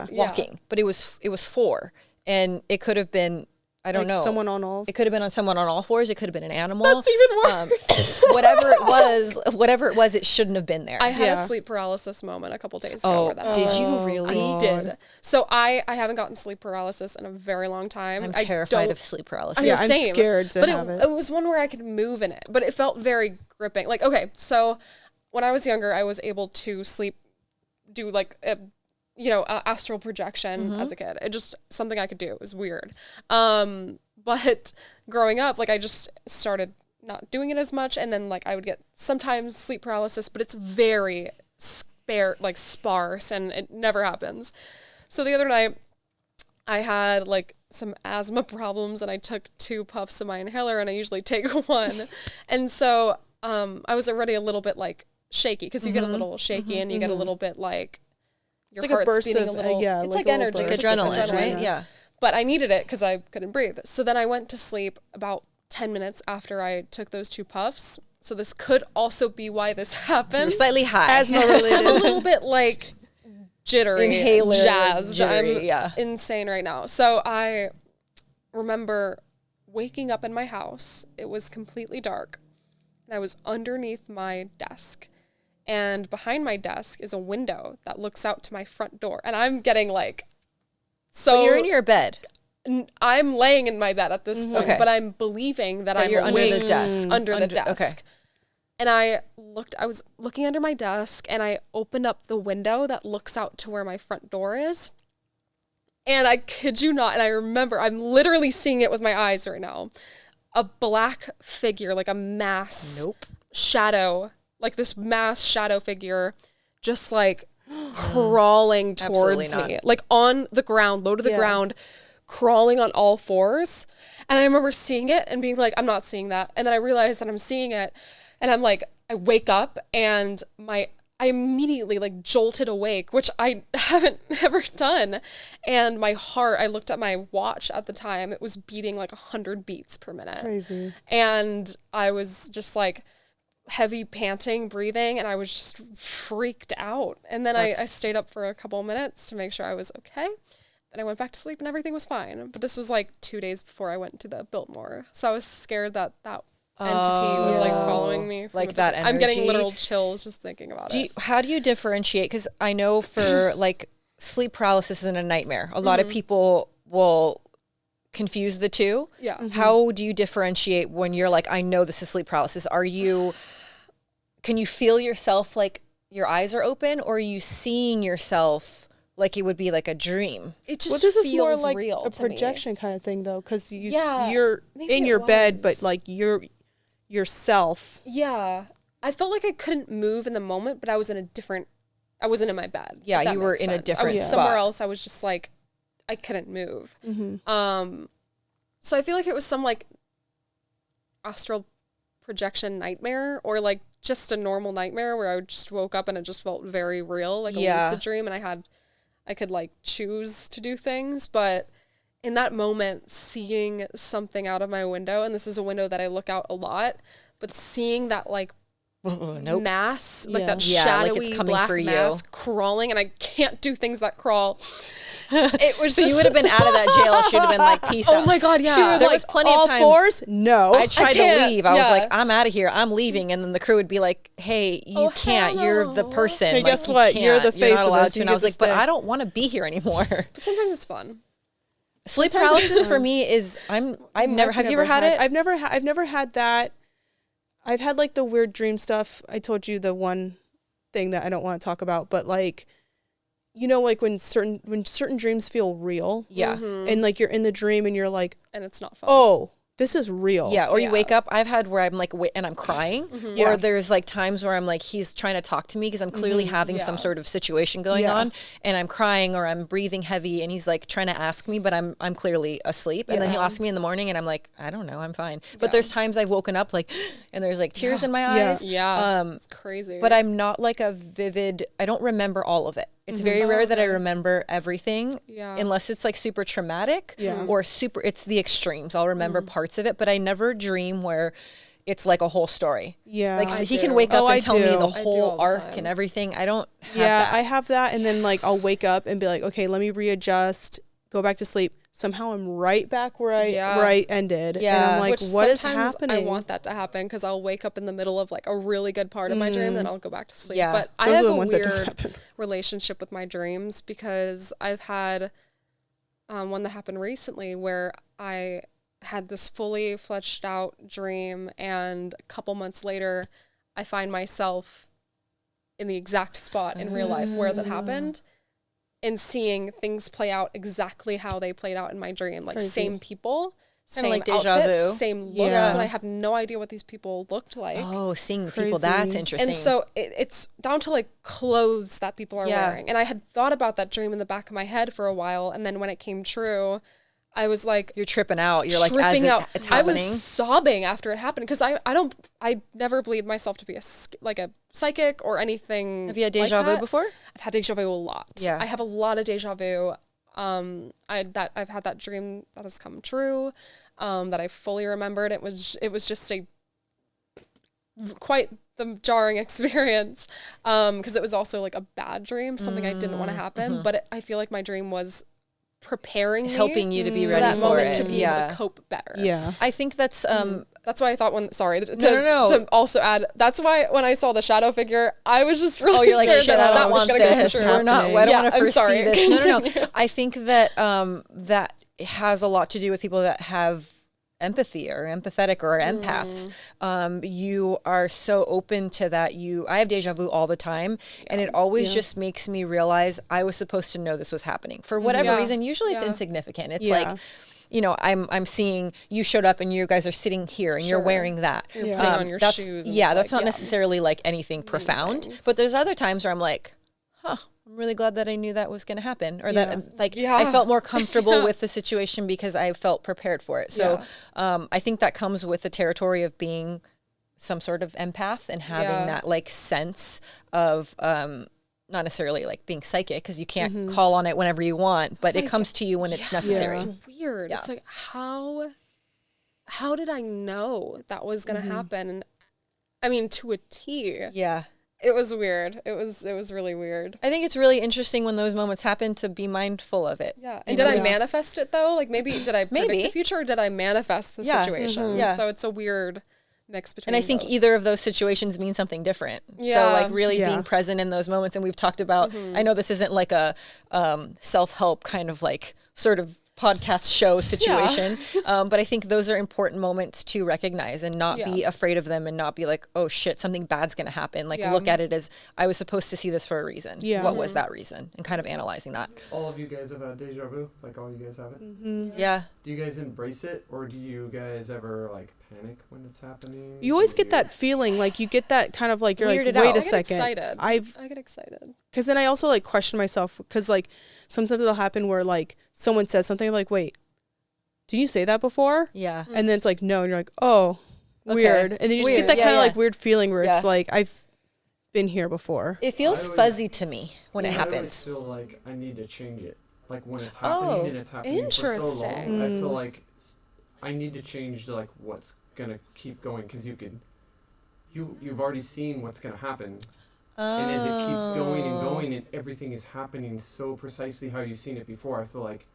walking. But it was 4. And it could have been, I don't know. Someone on all. It could have been on someone on all 4s. It could have been an animal. That's even worse. Whatever it was, it shouldn't have been there. I had a sleep paralysis moment a couple days ago. Where that did you really? I did. So I haven't gotten sleep paralysis in a very long time. I'm terrified of sleep paralysis. I'm scared to have it. It was one where I could move in it, but it felt very gripping. Like, okay, so when I was younger, I was able to do like a astral projection as a kid. It just something I could do. It was weird. But growing up, like I just started not doing it as much. And then like I would get sometimes sleep paralysis, but it's very sparse and it never happens. So the other night I had like some asthma problems and I took 2 puffs of my inhaler, and I usually take 1. And so, I was already a little bit like shaky, cause you get a little shaky and you get a little bit like, your heart's beating a little, it's like energy. Like adrenaline, right? Yeah. But I needed it because I couldn't breathe. So then I went to sleep about 10 minutes after I took those 2 puffs. So this could also be why this happened. You're slightly high. Asthma related. I'm a little bit like jittery, inhaler, jazzed. jittery, I'm insane right now. So I remember waking up in my house. It was completely dark. And I was underneath my desk. And behind my desk is a window that looks out to my front door. And I'm getting like, so you're in your bed. I'm laying in my bed at this point, but I'm believing that I'm you're awake under the desk. Under the desk. Okay. And I was looking under my desk, and I opened up the window that looks out to where my front door is. And I kid you not, and I remember, I'm literally seeing it with my eyes right now. A black figure, like a mass shadow, like this mass shadow figure, just like crawling towards me. Like on the ground, low to the ground, crawling on all 4s. And I remember seeing it and being like, I'm not seeing that. And then I realized that I'm seeing it. And I'm like, I wake up and I immediately like jolted awake, which I haven't ever done. And my heart, I looked at my watch at the time, it was beating like 100 beats per minute. Crazy. And I was just like heavy panting, breathing, and I was just freaked out. And then I stayed up for a couple of minutes to make sure I was okay. Then I went back to sleep and everything was fine. But this was like 2 days before I went to the Biltmore. So I was scared that entity was like following me. Like that energy. I'm getting literal chills just thinking about it. How do you differentiate? Because I know for like sleep paralysis and a nightmare, a lot of people will confuse the two. Yeah. How do you differentiate when you're like, I know this is sleep paralysis? Can you feel yourself like your eyes are open, or are you seeing yourself like it would be like a dream? It just this feels is more like real a to me. projection kind of thing, though, because Yeah, you're maybe in it your bed, was. but like you're yourself. Yeah. I felt like I couldn't move in the moment, but I wasn't in my bed. Yeah, if that you were makes in a sense. different I was spot. somewhere else. I was just like, I couldn't move. So I feel like it was some like astral projection nightmare, or like just a normal nightmare where I just woke up and it just felt very real, like a lucid dream, and I could like choose to do things. But in that moment, seeing something out of my window, and this is a window that I look out a lot, but seeing that like Nope. mass, like that Yeah, like shadowy it's coming black for you. mass crawling, and I can't do things that crawl. It was So just, you would have been out of that jail. She would have been like, peace out. oh my god, yeah. She would There like was plenty of all times- fours. No, I tried to can't, leave. I was yeah. like, I'm out of here. I'm leaving. And then the crew would be like, hey, you Oh, can't. You're the hello. person. Hey, Like, guess you what? You're the can't. You're face not of allowed this. to. You And I get was to like, but stay. I don't want to be here anymore. But sometimes it's fun. Sleep paralysis for me is I've never. Have you ever had it? I've never had that. I've had like the weird dream stuff. I told you the one thing that I don't want to talk about, but like, you know, like when certain dreams feel real, Yeah. and like you're in the dream and you're like, And it's not fun. oh, this is real. Yeah, or you Yeah. wake up. I've had where I'm like, and I'm crying, Yeah. or there's like times where I'm like, he's trying to talk to me because I'm clearly having some Yeah. sort of situation going Yeah. on, and I'm crying or I'm breathing heavy, and he's like trying to ask me, but I'm clearly asleep, and then he'll ask me in the morning, and I'm like, I don't know, I'm fine. But there's times I've woken up like, and there's like tears in my Yeah. eyes. Yeah, it's crazy. But I'm not like a vivid. I don't remember all of it. It's very rare that I remember everything, Yeah. unless it's like super traumatic Yeah. or super. It's the extremes. I'll remember parts of it, but I never dream where it's like a whole story. Yeah. Like I he do. can wake up Oh, I and tell me do. the I do whole all the arc time. and everything. I don't have Yeah, that. I have that, and then like I'll wake up and be like, okay, let me readjust, go back to sleep. Somehow I'm right back where I ended. And Yeah. I'm like, Which what is sometimes happening? I want that to happen because I'll wake up in the middle of like a really good part of my dream, then I'll go back to sleep. Yeah. But I Those have are the a ones that don't weird happen. relationship with my dreams because I've had one that happened recently where I had this fully fleshed out dream, and a couple months later, I find myself in the exact spot in real life where that happened, and seeing things play out exactly how they played out in my dream, like Crazy. same people, Kinda same like deja outfits, vu. same looks, Yeah. but I have no idea what these people looked like. Oh, seeing people. Crazy. That's interesting. And so it's down to like clothes that people are Yeah. wearing. And I had thought about that dream in the back of my head for a while. And then when it came true, I was like, you're tripping out. You're like, as tripping out. it's I happening. was sobbing after it happened because I never believed myself to be a psychic or anything. Have you had like deja vu that. before? I've had deja vu a lot. Yeah. I have a lot of deja vu. I've had that dream that has come true, that I fully remembered. It was just quite the jarring experience, because it was also like a bad dream, something I didn't want to happen. But I feel like my dream was preparing me Helping you to be for ready that for moment it. to be able to cope better. Yeah. I think that's That's why I thought to No. also add, that's why when I saw the shadow figure, I was just really Oh, you're like, scared shit, that I that don't was want going to come this. true. We're not, I don't Yeah, want to I'm foresee sorry. this. No. Continue. I think that that has a lot to do with people that have empathy or empathetic or empaths. You are so open to that. I have deja vu all the time, and it always just makes me realize I was supposed to know this was happening for whatever Yeah. reason. Usually it's Yeah. insignificant. It's Yeah. like, you know, I'm seeing you showed up and you guys are sitting here and you're Sure. wearing that. You're putting on your that's, shoes and Yeah, it's that's like, not necessarily like anything profound, things. but there's other times where I'm like, huh, I'm really glad that I knew that was going to happen, or that like Yeah. I felt more comfortable with the situation because I felt prepared for it. So I think that comes with the territory of being some sort of empath and having that like sense of not necessarily like being psychic, because you can't call on it whenever you want, but it comes to you when it's necessary. It's weird. Yeah. It's like, how did I know that was going to happen? And I mean, to a T. Yeah. It was weird. It was really weird. I think it's really interesting when those moments happen to be mindful of it. Yeah. And did I manifest it though? Like maybe did I predict Maybe. the future, or did I manifest the Yeah. situation? Yeah. So it's a weird mix between And I think both. either of those situations mean something different. So Yeah. like really Yeah. being present in those moments. And we've talked about, I know this isn't like a self-help kind of like sort of podcast show situation. But I think those are important moments to recognize and not be afraid of them, and not be like, oh shit, something bad's going to happen. Like look at it as, I was supposed to see this for a reason. Yeah. What was that reason? And kind of analyzing that. All of you guys have had deja vu? Like all you guys have it? Yeah. Do you guys embrace it, or do you guys ever like panic when it's happening? You always Or get do that feeling, like you get that kind of like, you're Weirded like, wait out. a I get second. excited. I get excited. Because then I also like question myself, because like sometimes it'll happen where like someone says something, I'm like, wait, did you say that before? Yeah. And then it's like, no. And you're like, oh, Okay. weird. And then you just Weird. get that Yeah, kind of yeah. like weird feeling where Yeah. it's like, I've been here before. It feels I always- fuzzy to me when it I always happens. feel like I need to change it. Like when it's Oh, happening and it's happening for so long, interesting. I feel like I need to change like what's gonna keep going, because you you've already seen what's gonna happen. And as it keeps going and going, and everything is happening so precisely how you've seen it before, I feel like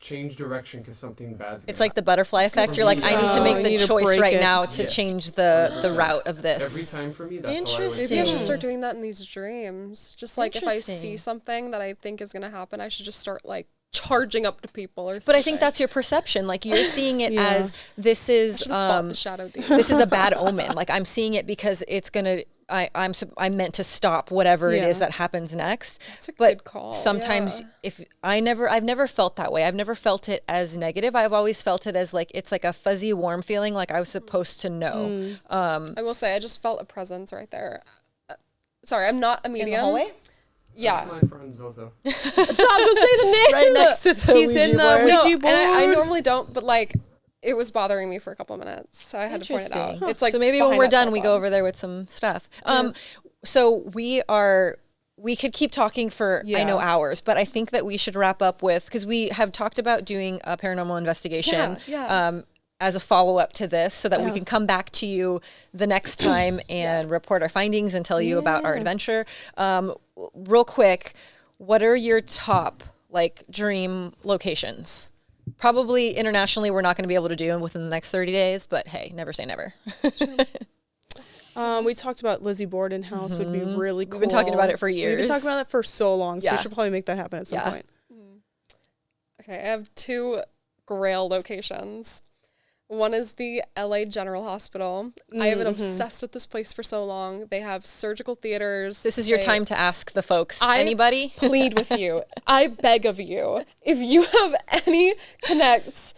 change direction because something bad's It's like the butterfly effect. You're like, I need to I make need the to choice break right it. now to Yes. change the 100%. route of every this. time for me. That's Interesting. Maybe I should Yeah. start doing that in these dreams. Just like if I see Interesting. something that I think is gonna happen, I should just start like charging up to people or something. But I think that's your perception. Like you're seeing it Yeah. as this is the shadow demon. this is a bad omen. Like I'm seeing it because it's gonna. I'm meant to stop whatever it is Yeah. that happens next. That's a But good call. sometimes yeah. if I've never felt that way. I've never felt it as negative. I've always felt it as like it's like a fuzzy warm feeling like I was supposed to know. I will say I just felt a presence right there. Sorry, I'm not a medium. In the hallway? Yeah. That's my friend Zozo. Stop! Don't say the name. Right next to the He's Ouija in the board. Ouija No, board. and I normally don't, but like it was bothering me for a couple minutes, so I had to point it out. Interesting. It's like so maybe when behind we're that done, we go tripod. over there with some stuff. So we could keep talking for I know Yeah. hours, but I think that we should wrap up with because we have talked about doing a paranormal investigation. Yeah. As a follow-up to this so that we can come back to you the next time and report our findings and tell you about our adventure. Real quick, what are your top like dream locations? Probably internationally we're not going to be able to do them within the next 30 days, but hey, never say never. We talked about Lizzie Borden house would be really cool. We've been talking about it for We've years. been talking about it for so long, so Yeah. we should probably make that happen at some Yeah. point. Okay, I have two grail locations. One is the LA General Hospital. I have been obsessed with this place for so long. They have surgical theaters. This is your They- time to ask the folks. I Anybody? plead with you. I beg of you. If you have any connects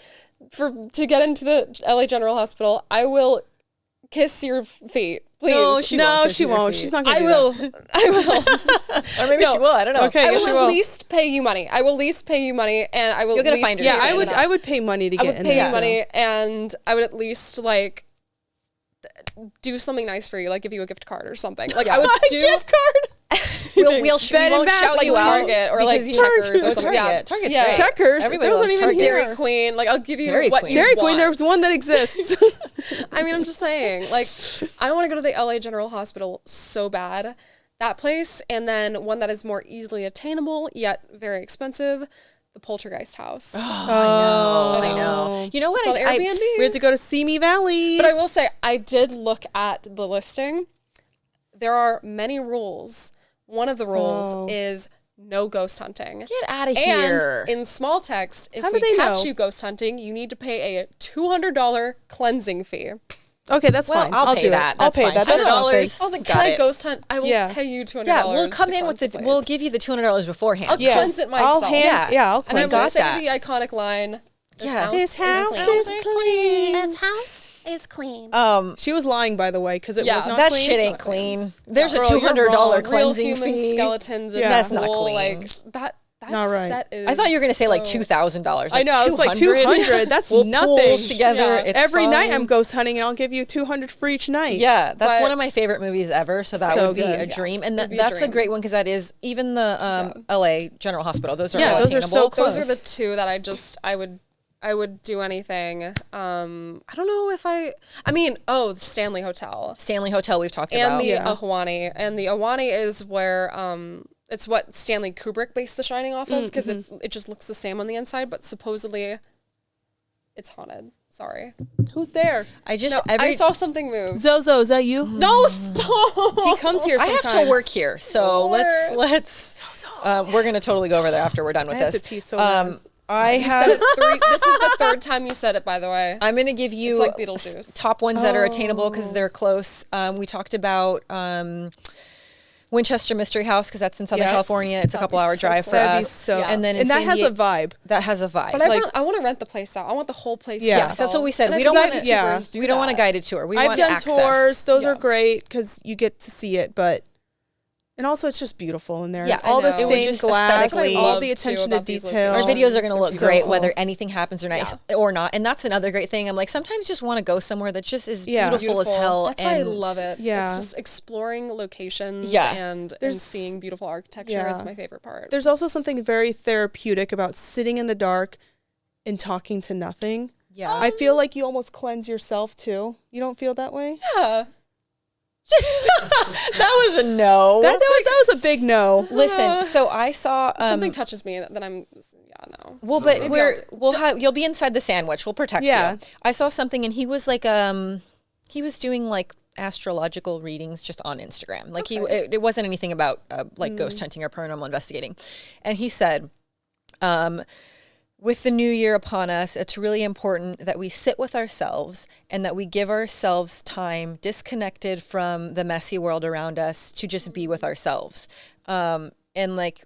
to get into the LA General Hospital, I will kiss your feet. Please. No, she won't kiss she your won't. feet. She's not gonna I do will. that. I will. Or maybe No. she will. I don't know. Okay, I yes, will she at will. least pay you money. I will at least pay you money, and I will. You'll get a at least finder's Yeah, fee. I would pay money to I get would in pay there. you money, and I would at least like do something nice for you, like give you a gift card or something. Like I would do gift card. We'll Bed we and won't bath, shout like you out Target or like because you- Checkers or Oh, something. Target. Yeah, Target's yeah. great. Checkers. Everybody Those loves aren't even Target. here. Dairy Queen. Like I'll give you Dairy what Queen. you Dairy want. Queen, there's one that exists. I mean, I'm just saying, like, I want to go to the LA General Hospital so bad. That place, and then one that is more easily attainable, yet very expensive, the Poltergeist House. I know. You know what? It's on Airbnb. We have to go to Simi Valley. But I will say, I did look at the listing. There are many rules. One of the rules is no ghost hunting. Get out of here. And in small text, if How do we they catch know? you ghost hunting, you need to pay a $200 cleansing fee. Okay, that's Well, fine. I'll pay do that. it. I'll That's pay fine. that. That's $200. nothing. I was like, Got can I it. ghost hunt? I will Yeah. pay you $200. Yeah, we'll come to in with the. cleanse We'll place. give you the $200 beforehand. I'll Yes. cleanse it myself. I'll And I cleanse will got it. say that. the iconic line. Yeah. This house clean. is clean. This house is clean. She was lying, by the way, because it Yeah, was not That clean. shit ain't clean. There's a Girl, you're $200 wrong. Real cleansing human fee. skeletons in Yeah. the That's not pool, clean. like that. That Not right. set is. I thought you were gonna say like so- $2,000. I know. I was like 200. 200. That's We'll nothing. pool together. Yeah. It's Every night fine. I'm ghost hunting, and I'll give you 200 for each night. Yeah, that's But- one of my favorite movies ever. So that So would be good. a Yeah, dream, and it'd be a that's a dream. great one because that is even the LA General Hospital. Those are Yeah, all those are so attainable. Those are close. the two that I would do anything. I don't know if I mean, the Stanley Hotel Stanley Hotel we've talked and about. the Yeah. Ahwahnee, and the Ahwahnee is where it's what Stanley Kubrick based The Shining off of because it just looks the same on the inside, but supposedly it's haunted. Sorry, Who's there? I just no, I saw something move. Zozo, is that you? No, stop. He comes here I sometimes. have to work here, so Lord. let's. We're gonna totally go over there after we're done with I have this. to pee so bad. I You said have. it this is the third time you said it, by the way. I'm gonna give you It's like Beetlejuice. top ones that are attainable because they're close. We talked about Winchester Mystery House because that's in Southern Yes. California. It's a That'd couple be hour so drive cool. for That'd be us. so. And then in and that San has a Diego- vibe. That has a vibe. But I want to rent the place out. I want the whole place. Yeah. Yes, that's what we said. And We I've don't seen want to. Yeah. YouTubers do We don't want a that. guided tour. We I've want done access. tours. Those are Yeah. great because you get to see it, but and also it's just beautiful in there. Yeah, all I the know. It was stained just glass, aesthetically- all Love the too attention to about these detail. Our locations. videos are going to look So great cool. whether anything happens or not. And that's another great thing. I'm like, sometimes just want to go somewhere that just is Yeah. beautiful as hell. That's why I and love it. Yeah. It's just exploring locations Yeah. and There's- seeing beautiful architecture Yeah. is my favorite part. There's also something very therapeutic about sitting in the dark and talking to nothing. yeah. I feel like you almost cleanse yourself too. You don't feel that way? yeah. That was a no. That was a big no. Listen, so I saw something touches me that I'm no. Well, but you'll be inside the sandwich. We'll protect you. I saw something, and he was like he was doing like astrological readings just on Instagram. Like it wasn't anything about like ghost hunting or paranormal investigating. And he said, with the new year upon us, it's really important that we sit with ourselves and that we give ourselves time disconnected from the messy world around us to just be with ourselves. And like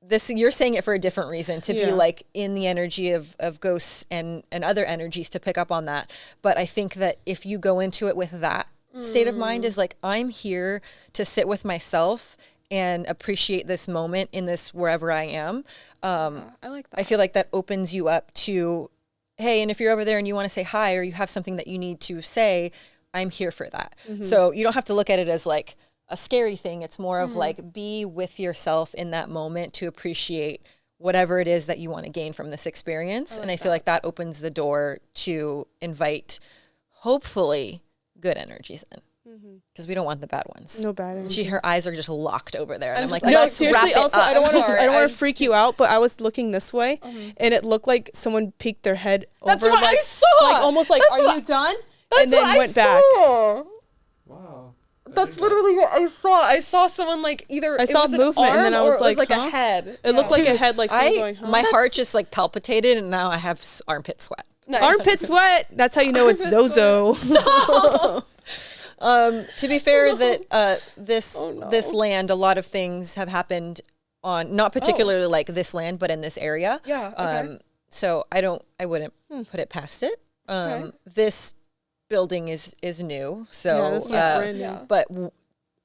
this, you're saying it for a different reason, to be like in the energy of ghosts and other energies, to pick up on that. But I think that if you go into it with that state of mind, is like, I'm here to sit with myself and appreciate this moment in this wherever I am. I like that. I feel like that opens you up to, hey, and if you're over there and you want to say hi, or you have something that you need to say, I'm here for that. So you don't have to look at it as like a scary thing. It's more of like, be with yourself in that moment to appreciate whatever it is that you want to gain from this experience. And I feel like that opens the door to invite, hopefully, good energies in. Because we don't want the bad ones. No bad energy. Her eyes are just locked over there. And I'm like, no, let's seriously, wrap it also, up. I don't want to freak you out, but I was looking this way, and it looked like someone peeked their head That's over. what like, I saw. Like, almost like, are you done? And then went back. Wow. That's literally what I saw. I saw someone like either I saw it was movement, an arm, and then I was or it was like, a head. It looked like a head, like someone going, huh? My heart just like palpitated, and now I have armpit sweat. Nice. Armpit sweat. That's how you know it's Zozo. To be fair, that this land, a lot of things have happened on, not particularly like this land, but in this area. Yeah. Okay. So I wouldn't put it past it. This building is new, so this one's brand new. but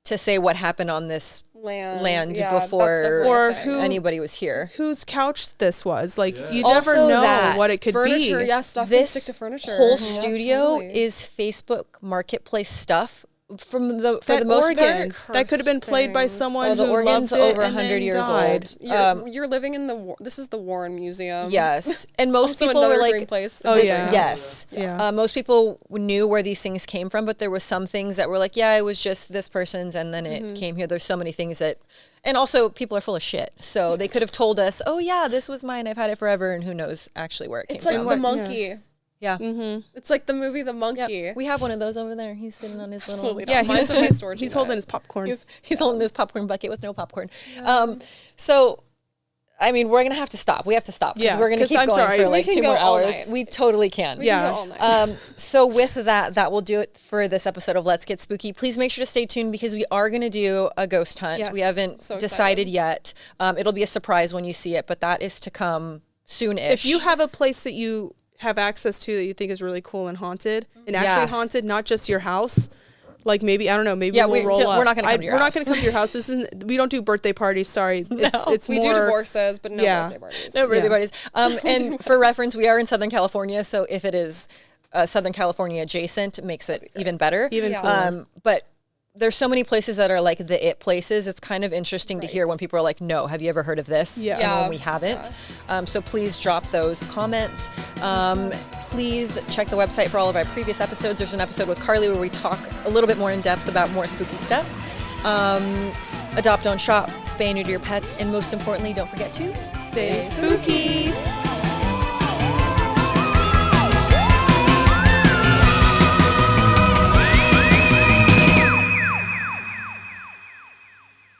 to say what happened on this land before or who anybody was here, whose couch this was, like you Also never know that what it could furniture, be. yeah, stuff this can stick to furniture. whole Yeah, studio totally. is Facebook Marketplace stuff. For the most organ part, that could have been played by things. someone the who organ's loved it over and 100 then years died. old. You're living in this is the Warren Museum. Yes, and most Also people another were dream like, place. Oh, this- yeah. yes, Yeah. most people knew where these things came from, but there was some things that were like, yeah, it was just this person's, and then it came here. There's so many things that, and also people are full of shit, so they could have told us, oh yeah, this was mine, I've had it forever, and who knows actually where it came It's like from. the monkey. Yeah. It's like the movie The Monkey. Yep. We have one of those over there. He's sitting on his little. Absolutely not. Yeah, Mine's in my storage he's unit. holding his popcorn. He's holding his popcorn bucket with no popcorn. So, I mean, we're gonna have to stop. We have to stop because we're gonna 'cause keep I'm going sorry. for We like can 2 go more all hours. night. We totally can. We Yeah. can go all night. So with that will do it for this episode of Let's Get Spooky. Please make sure to stay tuned because we are going to do a ghost hunt. Yes. We haven't So decided excited. yet. It'll be a surprise when you see it, but that is to come soon-ish. If you have a place that you have access to that you think is really cool and haunted, and actually haunted, not just your house, like maybe, I don't know, maybe we'll roll up. we're not going to come to your We're house. not going to come to your house. This isn't. We don't do birthday parties. Sorry, it's we more. do divorces, but no birthday parties. No birthday Yeah. parties. And for reference, we are in Southern California, so if it is Southern California adjacent, it makes it even better. Even Yeah. cooler. But there's so many places that are like the it places. It's kind of interesting to hear when people are like, no, have you ever heard of this? Yeah. And when we haven't. So please drop those comments. Please check the website for all of our previous episodes. There's an episode with Carly where we talk a little bit more in depth about more spooky stuff. Adopt, don't shop, spay and neuter your pets, and most importantly, don't forget to Stay spooky.